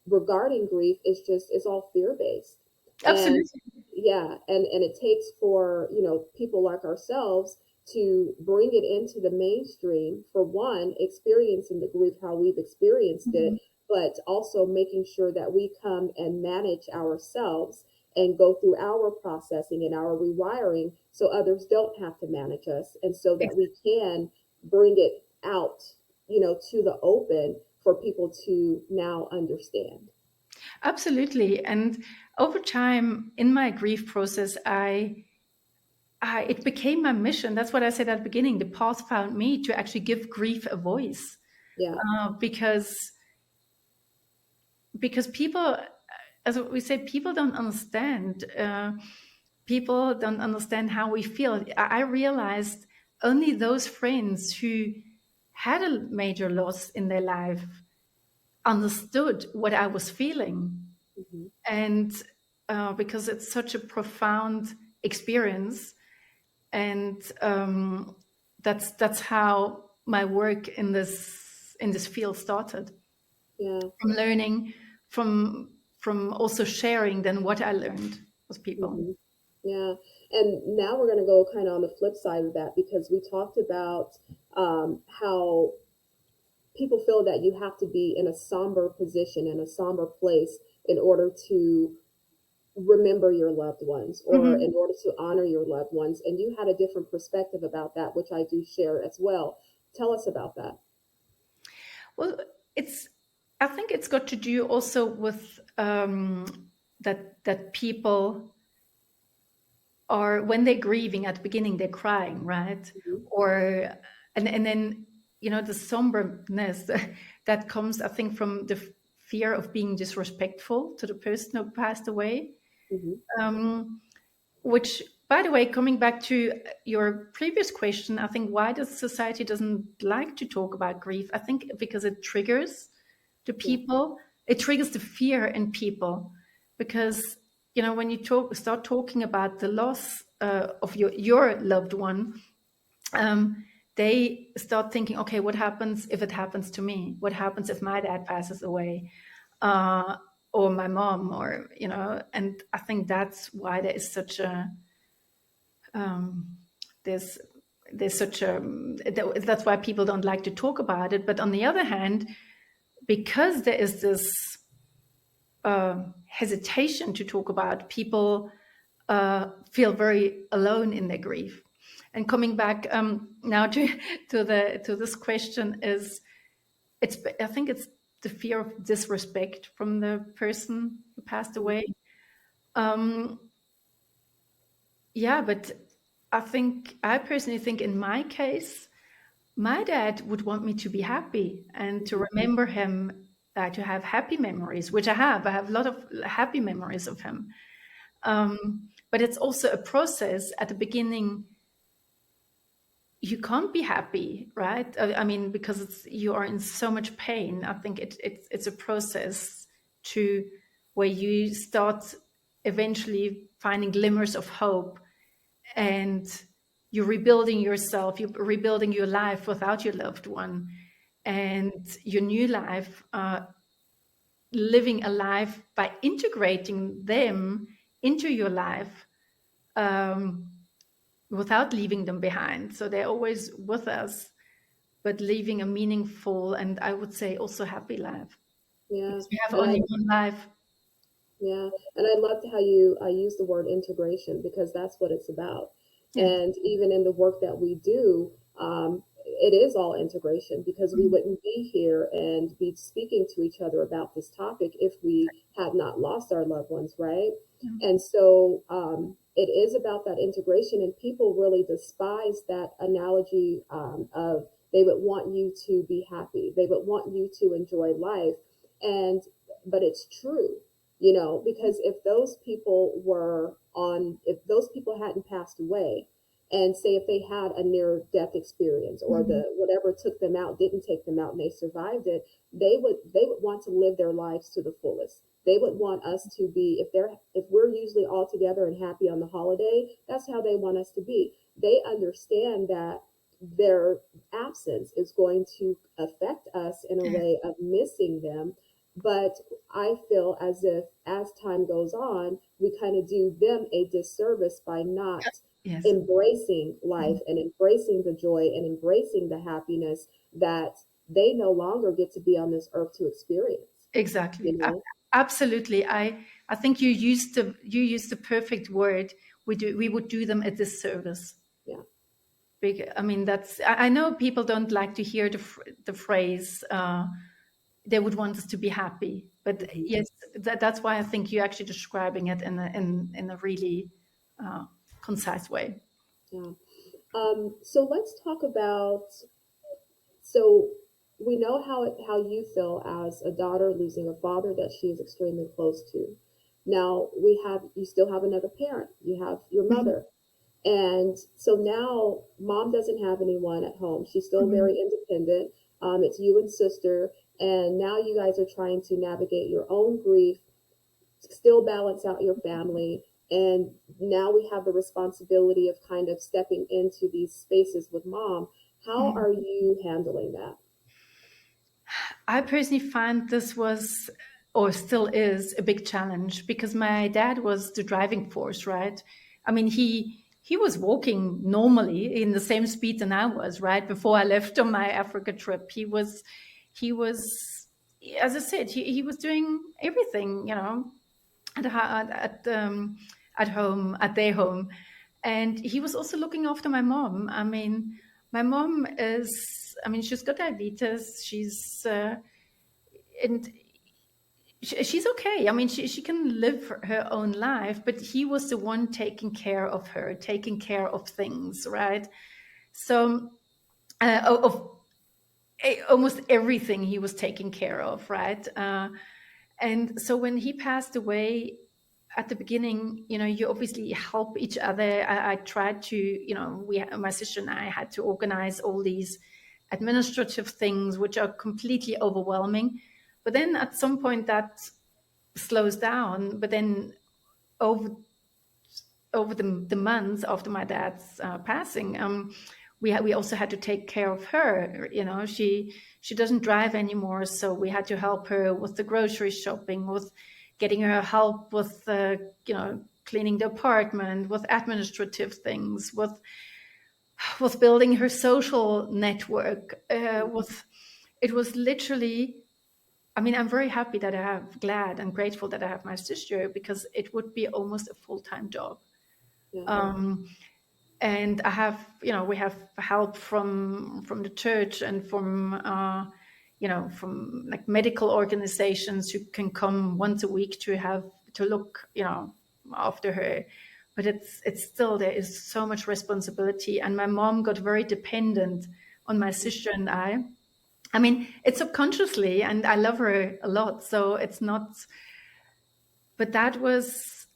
regarding grief is just, it's all fear based. And Absolutely. yeah, and it takes for, people like ourselves to bring it into the mainstream, for one, experiencing the grief how we've experienced it, Mhm. but also making sure that we come and manage ourselves and go through our processing and our rewiring, so others don't have to manage us, and so that we can bring it out, to the open for people to now understand. Absolutely. And over time in my grief process, it became my mission. That's what I said at the beginning. The path found me to actually give grief a voice, Yeah. because people, as we say, people don't understand. People don't understand how we feel. I realized only those friends who had a major loss in their life understood what I was feeling. Hmm. And because it's such a profound experience, and that's how my work in this field started, Yeah. from learning, from also sharing then what I learned with people. Hmm. Yeah. And now we're going to go kind of on the flip side of that, because we talked about how people feel that you have to be in a somber position, in a somber place, in order to remember your loved ones, or in Mhm. order to honor your loved ones. And you had a different perspective about that, which I do share as well. Tell us about that. Well, it's I think it's got to do also with that people are, when they're grieving at the beginning, they're crying, right? Hmm. Or and then the somberness that comes, I think, from the fear of being disrespectful to the person who passed away. Hmm. Um, which, by the way, coming back to your previous question, I think, why does society doesn't like to talk about grief? I think because it triggers the Yeah. people. It triggers the fear in people, because when you start talking about the loss of your loved one, um, they start thinking, okay, what happens if it happens to me? What happens if my dad passes away? Uh, or my mom, or and I think that's why there is such a there's such a that's why people don't like to talk about it. But on the other hand, because there is this hesitation to talk about, people feel very alone in their grief. And coming back now to to this question, is it's I think it's the fear of disrespect from the person who passed away. Um, yeah, but I personally think in my case, my dad would want me to be happy and to Hmm. remember him, to have happy memories, which I have. I have a lot of happy memories of him. But it's also a process. At the beginning, you can't be happy, right? I mean, because you are in so much pain. I think it's a process to where you start eventually finding glimmers of hope, and you're rebuilding yourself, you're rebuilding your life without your loved one, and your new life living a life by integrating them into your life, um, without leaving them behind. So they're always with us, but living a meaningful and, I would say, also happy life, Yeah. because we have And I only one life. Yeah, and I loved how you use the word integration because that's what it's about. Yeah. And even in the work that we do, it is all integration because we Mhm. wouldn't be here and be speaking to each other about this topic if we had not lost our loved ones, right? Yeah. And so it is about that integration, and people really despise that analogy of they would want you to be happy, they would want you to enjoy life, and but it's true, because if those people hadn't passed away, and say if they had a near death experience, or Mhm. the whatever took them out didn't take them out and they survived it, they would want to live their lives to the fullest. They would want us to be, if we're usually all together and happy on the holiday, that's how they want us to be. They understand that their absence is going to affect us in a Yeah. way of missing them, but I feel as if as time goes on, we kind of do them a disservice by not Yes. embracing life Mhm. and embracing the joy and embracing the happiness that they no longer get to be on this earth to experience, you Exactly. know? Absolutely. I think you used the perfect word. We would do them a disservice. Yeah. I mean, I know people don't like to hear the phrase, they would want us to be happy. But Hmm. yes, that's why I think you're actually describing it in a really uh, concise way. Yeah. So let's talk about, so we know how you feel as a daughter losing a father that she is extremely close to. Now you still have another parent. You have your Mhm. mother. And so now mom doesn't have anyone at home. She's still Mhm. very independent. It's you and sister. And now you guys are trying to navigate your own grief, still balance out your family. And now we have the responsibility of kind of stepping into these spaces with mom. How Mhm. are you handling that? I personally find this was, or still is, a big challenge because my dad was the driving force, right? I mean, he was walking normally in the same speed than I was, right? Before I left on my Africa trip, he was, as I said, he was doing everything, at at home, at their home, and he was also looking after my mom. I mean, my mom is, I mean, she's got diabetes. And she's okay. I mean, she can live her own life, but he was the one taking care of her, taking care of things, right? So of almost everything he was taking care of, right? And so when he passed away at the beginning, you obviously help each other. I tried to, my sister and I had to organize all these administrative things, which are completely overwhelming. But then at some point that slows down. But then over the months after my dad's passing, we also had to take care of her. She doesn't drive anymore, so we had to help her with the grocery shopping, with getting her help with cleaning the apartment, with administrative things, with building her social network. With It was literally, I mean, I'm very happy that glad and grateful that I have my sister, because it would be almost a full-time job. Yeah. Um, and we have help from the church and from like medical organizations who can come once a week to look, after her. But it's still, there is so much responsibility, and my mom got very dependent on my sister and I mean, it's subconsciously, and I love her a lot. So it's not, but that was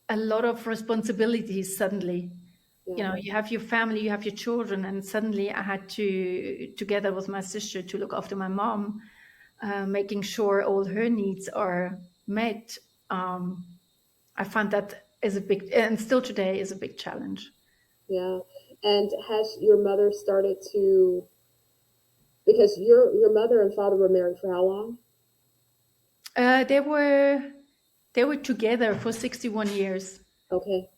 a lot of responsibilities suddenly. Yeah. You have your family, you have your children, and suddenly I had to, together with my sister, to look after my mom, making sure all her needs are met. Um, I found that is a big, and still today is a big challenge. Yeah. And has your mother started to, because your mother and father were married for how long? They were together for 61 years. Okay.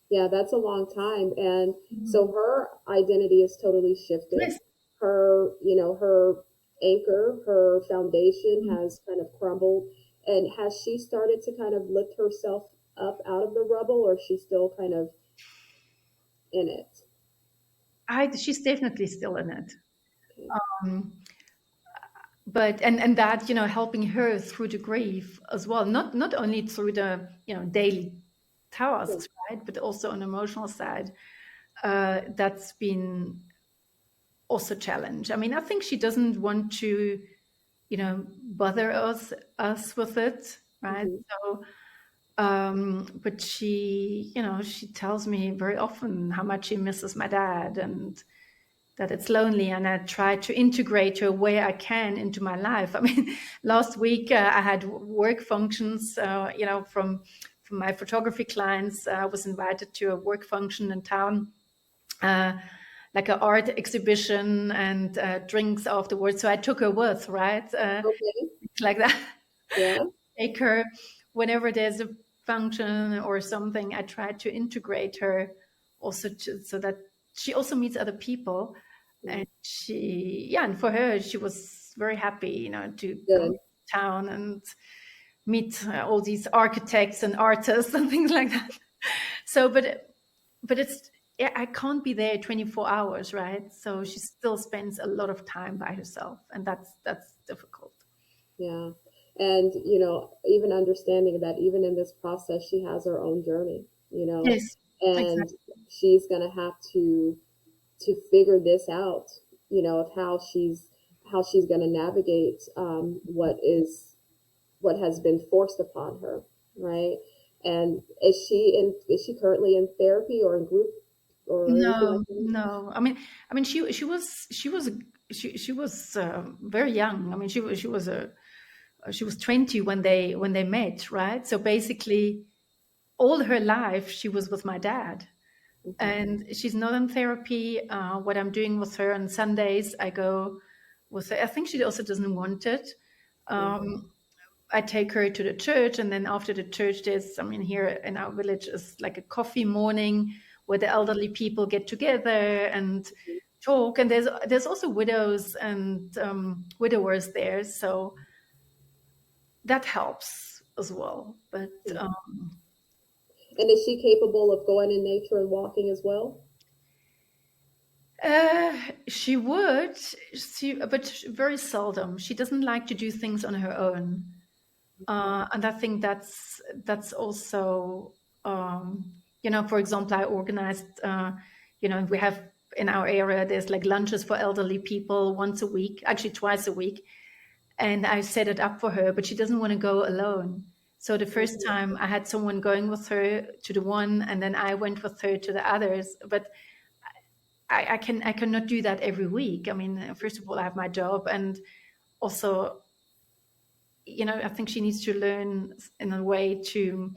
Yeah, that's a long time. And so Mhm. her identity is totally shifted. Yes. Her anchor, her foundation Mhm. has kind of crumbled. And has she started to kind of lift herself up out of the rubble, or is she still kind of in it? She's definitely still in it. Okay. Um, but and that, helping her through the grief as well, not only through the, daily Yeah. tasks, right, but also on emotional side. That's been also challenge. I mean, I think she doesn't want to, bother us with it, right? Hmm. So, but she tells me very often how much she misses my dad and that it's lonely. And I try to integrate her where I can into my life. I mean, last week I had work functions, from my photography clients. I was invited to a work function in town, uh, like an art exhibition and drinks afterwards. So I took her with, right? Okay. Like that. Yeah. Take her whenever there's a function or something. I try to integrate her also so that she also meets other people. Yeah. And and for her, she was very happy, to come Good. to town and meet all these architects and artists and things like that. So, but it's, yeah, I can't be there 24 hours, right? So she still spends a lot of time by herself, and that's difficult. Yeah. And, even understanding that even in this process, she has her own journey, Yes, and exactly. she's going to have to figure this out, of how she's going to navigate what has been forced upon her, right? And is she currently in therapy or in group or anything like No, that? no. I mean, she was very young. I mean, she was 20 when they met, right? So basically, all her life she was with my dad, Okay. and she's not in therapy. What I'm doing with her on Sundays, I go with her. I think she also doesn't want it. Yeah. Um, I take her to the church, and then after the church, I mean, here in our village is like a coffee morning where the elderly people get together and talk. And there's also widows and widowers there, so that helps as well. But Yeah. And is she capable of going in nature and walking as well? she would, but very seldom. She doesn't like to do things on her own. Okay. And I think that's also, for example, I organized, we have in our area there's like lunches for elderly people once a week, actually twice a week, and I set it up for her, but she doesn't want to go alone. So the first Okay. time I had someone going with her to the one, and then I went with her to the others. But I cannot do that every week. I mean, first of all, I have my job, and also, I think she needs to learn in a way to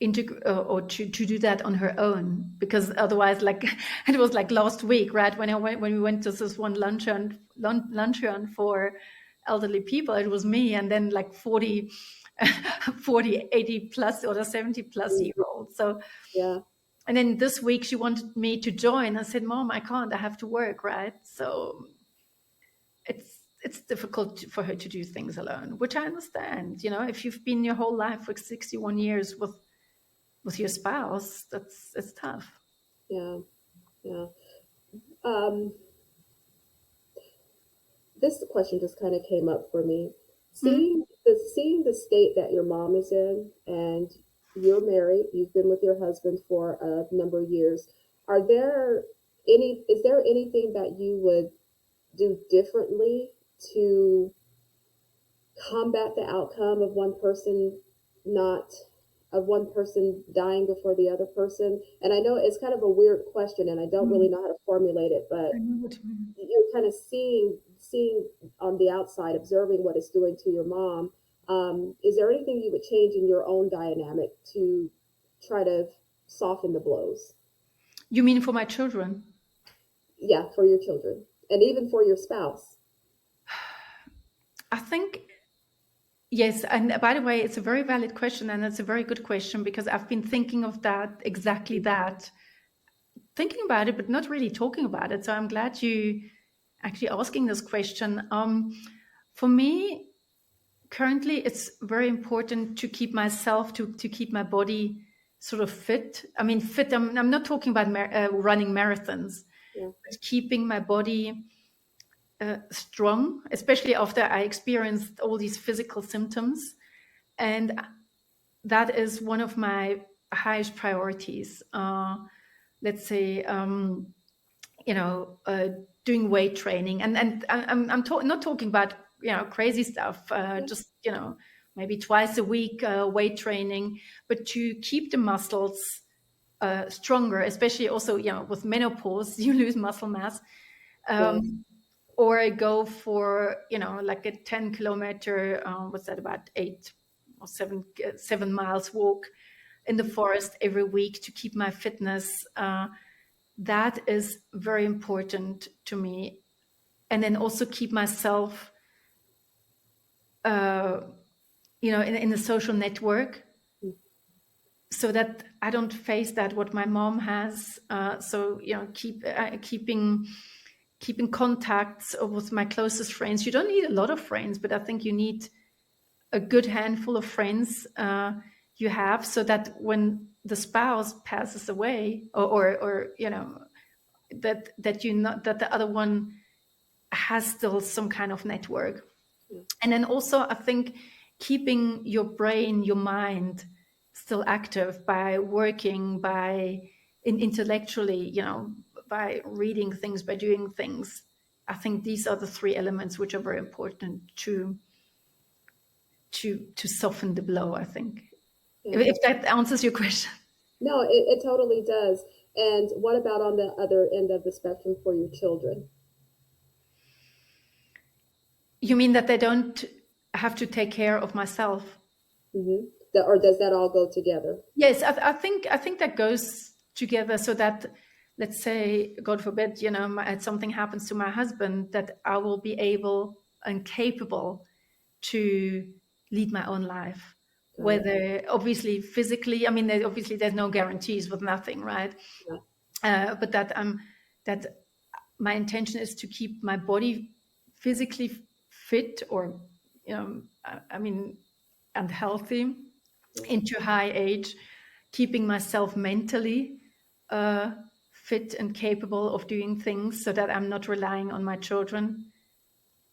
integrate or to do that on her own, because otherwise, like it was like last week, right, when we went to this one luncheon for elderly people, it was me and then like 40 40 80 plus or the 70 plus year Mhm. old. So, Yeah. and then this week she wanted me to join. I said, Mom, I can't, I have to work, right? So it's difficult for her to do things alone, which I understand. If you've been your whole life for 61 years with your spouse, it's tough. Yeah. Yeah. Um, this question just kind of came up for me. Mhm. Seeing the state that your mom is in, and you're married, you've been with your husband for a number of years. Are there is there anything that you would do differently to combat the outcome not of one person dying before the other person? And I know it's kind of a weird question and I don't Mm. really know how to formulate it, I but know what you mean. you're kind of seeing on the outside, observing what it's doing to your mom. Is there anything you would change in your own dynamic to try to soften the blows? You mean for my children? Yeah, for your children and even for your spouse. I think Yes, and by the way, it's a very valid question, and it's a very good question because I've been thinking of that, exactly that, thinking about it, but not really talking about it. So I'm glad you actually asking this question. For me, currently, it's very important to keep myself, to keep my body sort of fit. I mean, fit. I'm not talking about running marathons, Yeah, but keeping my body strong, especially after I experienced all these physical symptoms. And that is one of my highest priorities. Let's say, you know, doing weight training, and I'm not talking about, you know, crazy stuff. yeah, Just, you know, maybe twice a week weight training, but to keep the muscles stronger, especially also, you know, with menopause, you lose muscle mass. yeah, Or I go for, you know, like a 10 kilometer, what's that, about 7 miles walk in the forest every week to keep my fitness. That is very important to me. And then also keep myself, you know, in a social network so that I don't face that what my mom has. So, you know, keeping contacts with my closest friends. You don't need a lot of friends, but I think you need a good handful of friends you have, so that when the spouse passes away, or you know, that you not that the other one has still some kind of network. yeah, And then also, I think keeping your brain, your mind still active by working, by intellectually, you know, by reading things, by doing things. I think these are the three elements which are very important to soften the blow, I think. yeah. If that answers your question. No, it totally does. And what about on the other end of the spectrum for your children? You mean that they don't have to take care of myself? Mm-hmm. Or does that all go together? Yes, I think that goes together, so that, let's say, God forbid, you know, something happens to my husband, that I will be able and capable to lead my own life. Got it. Whether obviously physically, I mean, obviously there's no guarantees with nothing, right? Yeah, But that my intention is to keep my body physically fit, or, you know, I mean, and healthy yeah, into high age, keeping myself mentally uh, fit and capable of doing things, so that I'm not relying on my children.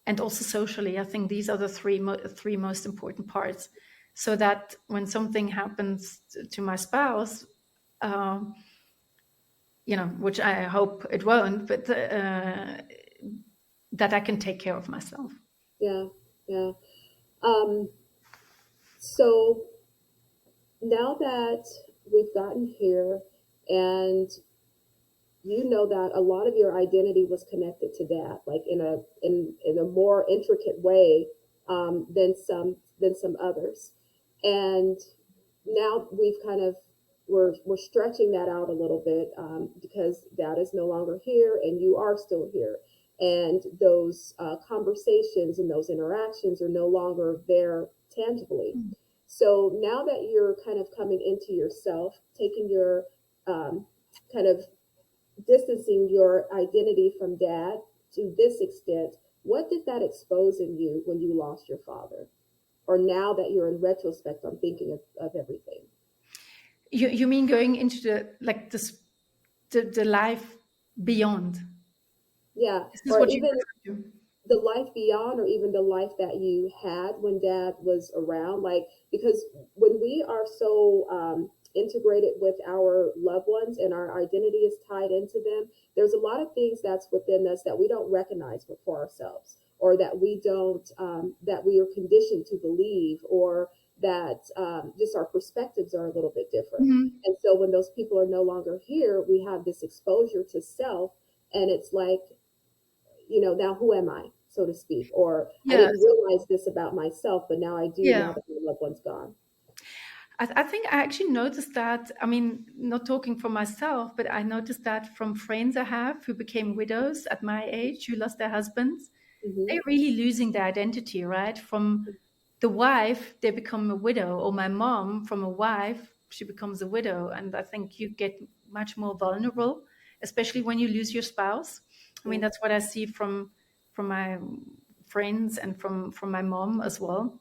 And also socially, I think these are the three most important parts, so that when something happens to my spouse, um, you know, which I hope it won't, but that I can take care of myself. yeah, yeah. Um, so now that we've gotten here, and you know that a lot of your identity was connected to that, like in a more intricate way than some others, and now we've kind of we're stretching that out a little bit, because dad is no longer here and you are still here, and those conversations and those interactions are no longer there tangibly. So now that you're kind of coming into yourself, taking your kind of distancing your identity from dad to this extent, what did that expose in you when you lost your father? Or now that you're in retrospect on thinking of everything? You mean going into the, like, this, the life beyond? Yeah, This is or what you even refer to? the life beyond, or even the life that you had when dad was around. Like, because when we are so integrated with our loved ones and our identity is tied into them, there's a lot of things that's within us that we don't recognize for ourselves, or that we don't that we are conditioned to believe, or that just our perspectives are a little bit different. Mhm. And so when those people are no longer here, we have this exposure to self, and it's like, now who am I, so to speak? Or I Yes. didn't realize this about myself, but now I do, Yeah. now that my loved one's gone. I think I actually noticed that. I mean, not talking for myself, but I noticed that from friends I have who became widows at my age, who lost their husbands. Mm-hmm. They're really losing their identity, right? From the wife, they become a widow, or my mom, from a wife, she becomes a widow. And I think you get much more vulnerable, especially when you lose your spouse. I mean, Yeah. that's what I see from my friends and from my mom as well,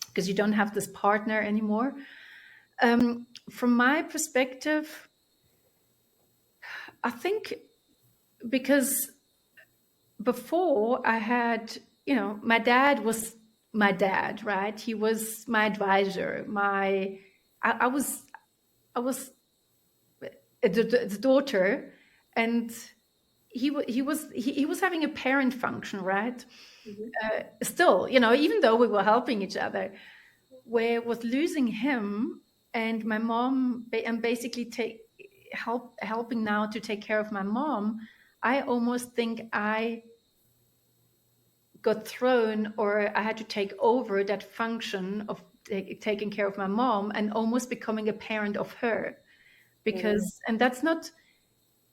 because you don't have this partner anymore. From my perspective, I think because before I had, my dad was my dad, right? He was my advisor. I was the daughter, and he was having a parent function, right? Hmm. Still, even though we were helping each other, where with losing him and my mom, and basically helping now to take care of my mom, I almost think I got thrown, or I had to take over that function of taking care of my mom and almost becoming a parent of her. Right. And that's not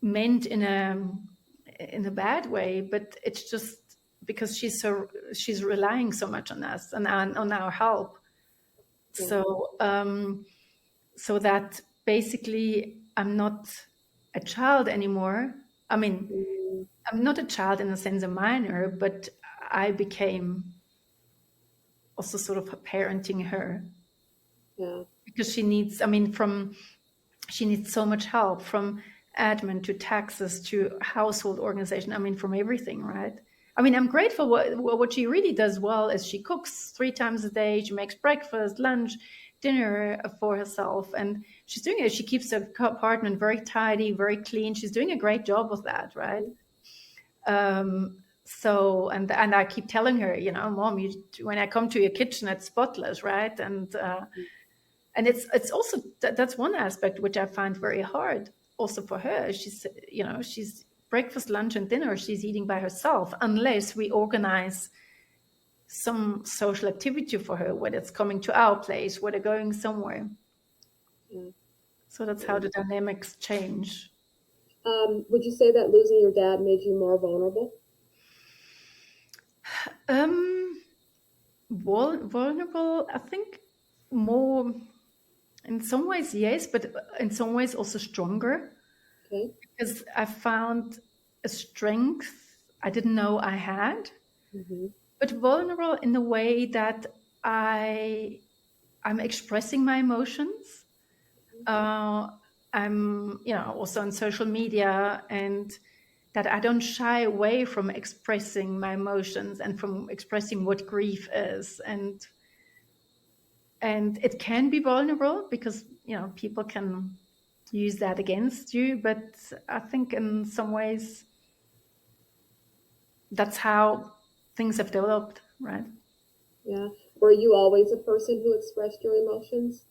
meant in a bad way, but it's just because she's relying so much on us and on our help. Yeah. So that basically I'm not a child anymore. I mean, Mm, I'm not a child in the sense of minor, but I became also sort of parenting her, yeah. because she needs, I mean, she needs so much help, from admin to taxes to household organization. I mean, from everything, right? I mean, I'm grateful what she really does well is she cooks 3 times a day. She makes breakfast, lunch, dinner for herself, and she's doing it. She keeps the apartment very tidy, very clean. She's doing a great job with that, right? So, and I keep telling her, Mom, when I come to your kitchen, it's spotless, right? And it's also that's one aspect which I find very hard also for her. She's breakfast, lunch, and dinner she's eating by herself, unless we organize some social activity for her, whether it's coming to our place, whether going somewhere. Yeah. So that's how Yeah. the dynamics change. Would you say that losing your dad made you more vulnerable? Um, Vulnerable, I think, more in some ways, yes, but in some ways also stronger, Okay. because I found a strength I didn't know I had, Hmm. but vulnerable in the way that I I'm expressing my emotions. Uh, I'm, also on social media, and that I don't shy away from expressing my emotions and from expressing what grief is. And it can be vulnerable because, people can use that against you. But I think in some ways that's how things have developed, right? Yeah. Were you always a person who expressed your emotions?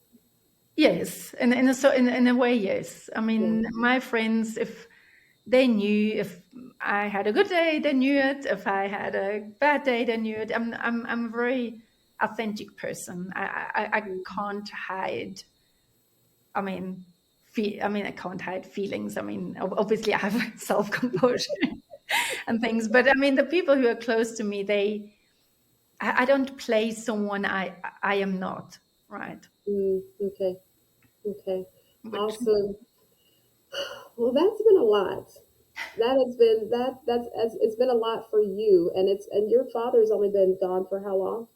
Yes, in a way, yes. I Yeah. mean, my friends, if they knew, if I had a good day, they knew it. If I had a bad day, they knew it. I'm a very authentic person. I Mm-hmm. can't hide. I mean, I can't hide feelings. I mean, obviously, I have self composure and things, but I mean, the people who are close to me, I don't play someone I am not, right? Mm, okay. Okay. Which Awesome. Well, that's been a lot. That has been it's been a lot for you, and your father's only been gone for how long?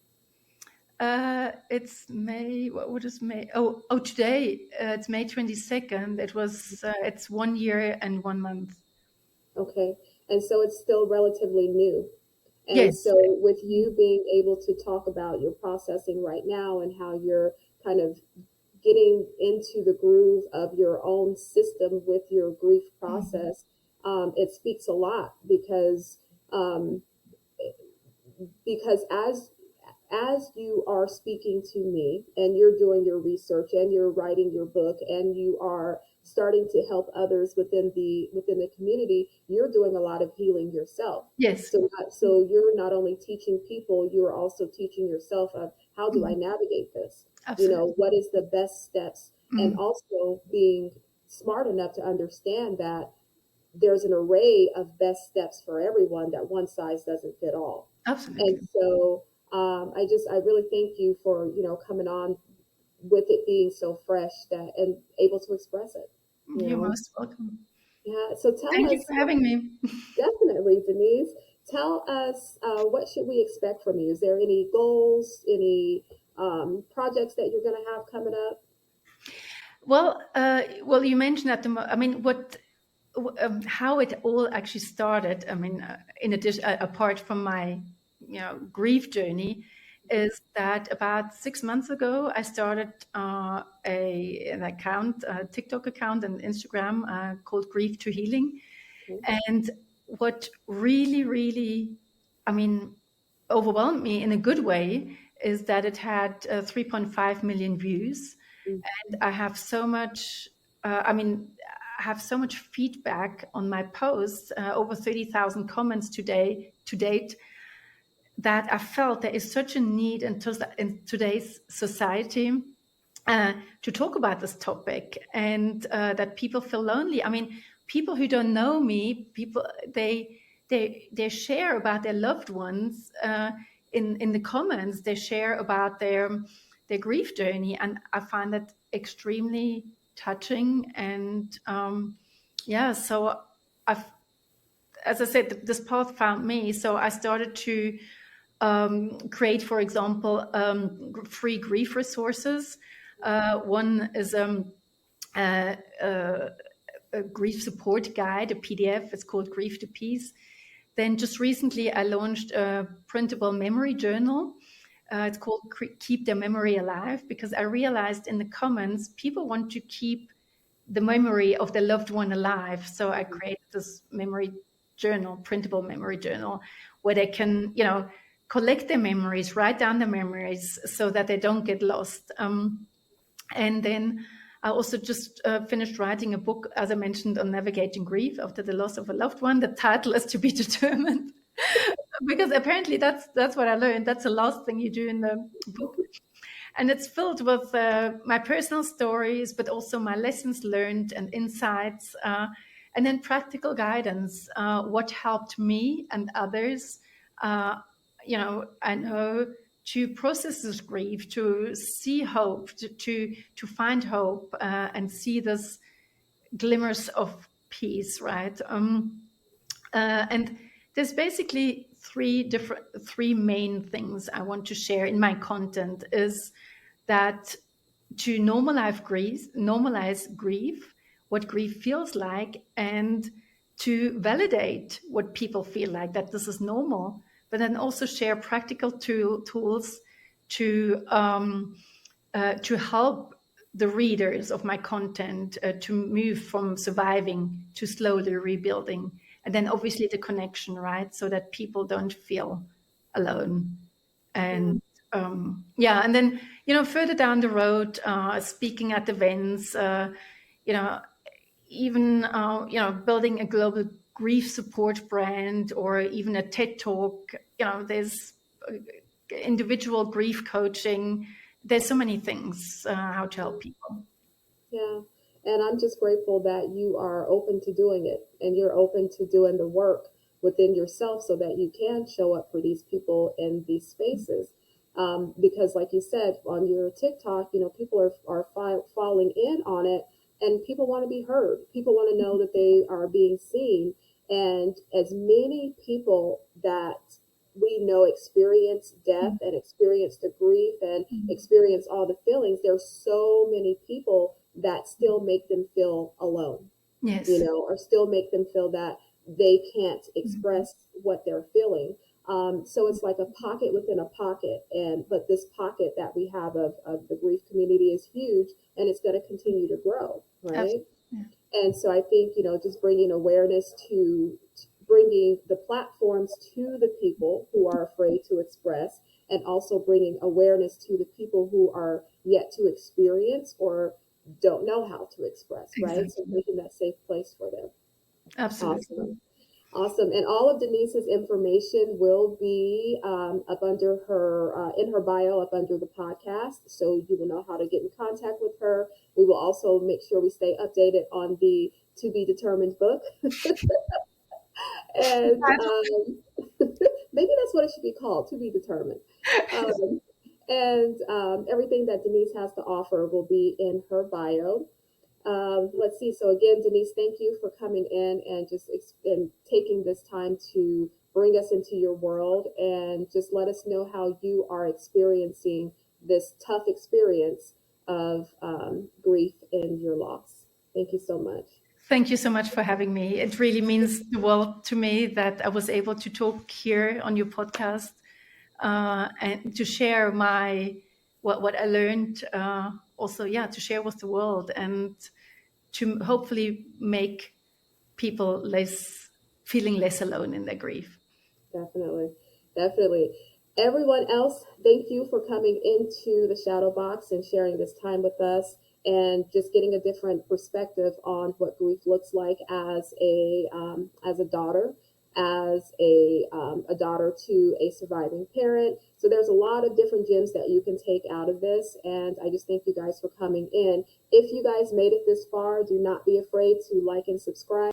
It's May. What is May? Today it's May 22nd. It's 1 year and 1 month. Okay. And so it's still relatively new. And Yes. so, with you being able to talk about your processing right now and how you're kind of getting into the groove of your own system with your grief Mhm. process, it speaks a lot um, because as you are speaking to me and you're doing your research and you're writing your book and you are starting to help others within the community, you're doing a lot of healing yourself. Yes. So you're not only teaching people, you're also teaching yourself of how do I Mhm. navigate this, Absolutely. what is the best steps, and Mhm. also being smart enough to understand that there's an array of best steps for everyone, that one size doesn't fit all. And Absolutely. so, I really thank you for, coming on with it being so fresh that and able to express it, you You're know. most welcome. Yeah. So tell Thank you us, for having me. definitely, Denise, tell us, what should we expect from you? Is there any goals, any projects that you're going to have coming up? Well, you mentioned at I mean, how it all actually started. I mean, in addition, apart from my, grief journey, is that about 6 months ago I started an account, a TikTok account, and Instagram called Grief to Healing. Okay. And what really, really, I mean, overwhelmed me in a good way is that it had 3.5 million views. Mm. And I have so much, I have so much feedback on my posts, over 30,000 comments to date, that I felt there is such a need in today's society to talk about this topic, and that people feel lonely. I mean, people who don't know me, people they share about their loved ones in the comments. They share about their grief journey, and I find that extremely touching. And yeah, so I've, as I said, this path found me. So I started to create, for example, free grief resources. One is a, a, a grief support guide, a PDF. It's called Grief to Peace. Then just recently, I launched a printable memory journal. It's called Keep Their Memory Alive, because I realized in the comments people want to keep the memory of their loved one alive. So I created this memory journal, printable memory journal, where they can, collect their memories, write down their memories so that they don't get lost. And then I also just finished writing a book, as I mentioned, on navigating grief after the loss of a loved one. The title is to be determined, because apparently that's what I learned. That's the last thing you do in the book. And it's filled with my personal stories, but also my lessons learned and insights, and then practical guidance. What helped me and others, uh, I know, to process this grief, to see hope, to find hope, and see this glimmers of peace, right? And there's basically three main things I want to share in my content. Is that to normalize grief, what grief feels like, and to validate what people feel like, that this is normal, but then also share practical tools to help the readers of my content to move from surviving to slowly rebuilding. And then obviously the connection, right? So that people don't feel alone. Yeah. And yeah, and then, further down the road, speaking at events, you know, even, building a global grief support brand, or even a TED talk, there's individual grief coaching. There's so many things how to help people. Yeah. And I'm just grateful that you are open to doing it and you're open to doing the work within yourself so that you can show up for these people in these spaces. Because, like you said, on your TikTok, people are falling in on it and people want to be heard. People want to know that they are being seen. And as many people that we know experience death and experience the grief and experience all the feelings, there's so many people that still make them feel alone, Yes. or still make them feel that they can't express what they're feeling. So it's like a pocket within a pocket, but this pocket that we have of the grief community is huge, and it's going to continue to grow, right? Absolutely. And so I think, just bringing awareness to bringing the platforms to the people who are afraid to express, and also bringing awareness to the people who are yet to experience or don't know how to express, right? So Exactly. making that safe place for them. Absolutely. Awesome. Awesome. And all of Denise's information will be up under her, in her bio, up under the podcast. So you will know how to get in contact with her. We will also make sure we stay updated on the to be determined book. And Maybe that's what it should be called, to be determined. Um, and everything that Denise has to offer will be in her bio. Let's see. So again, Denise, thank you for coming in and and taking this time to bring us into your world and just let us know how you are experiencing this tough experience of grief and your loss. Thank you so much. Thank you so much for having me. It really means the world to me that I was able to talk here on your podcast and to share my what I learned. Also, yeah, to share with the world and to hopefully make people feeling less alone in their grief. Definitely. Definitely. Everyone else, thank you for coming into the shadow box and sharing this time with us and just getting a different perspective on what grief looks like as a daughter, as a daughter to a surviving parent. So there's a lot of different gems that you can take out of this, and I just thank you guys for coming in. If you guys made it this far, do not be afraid to like and subscribe.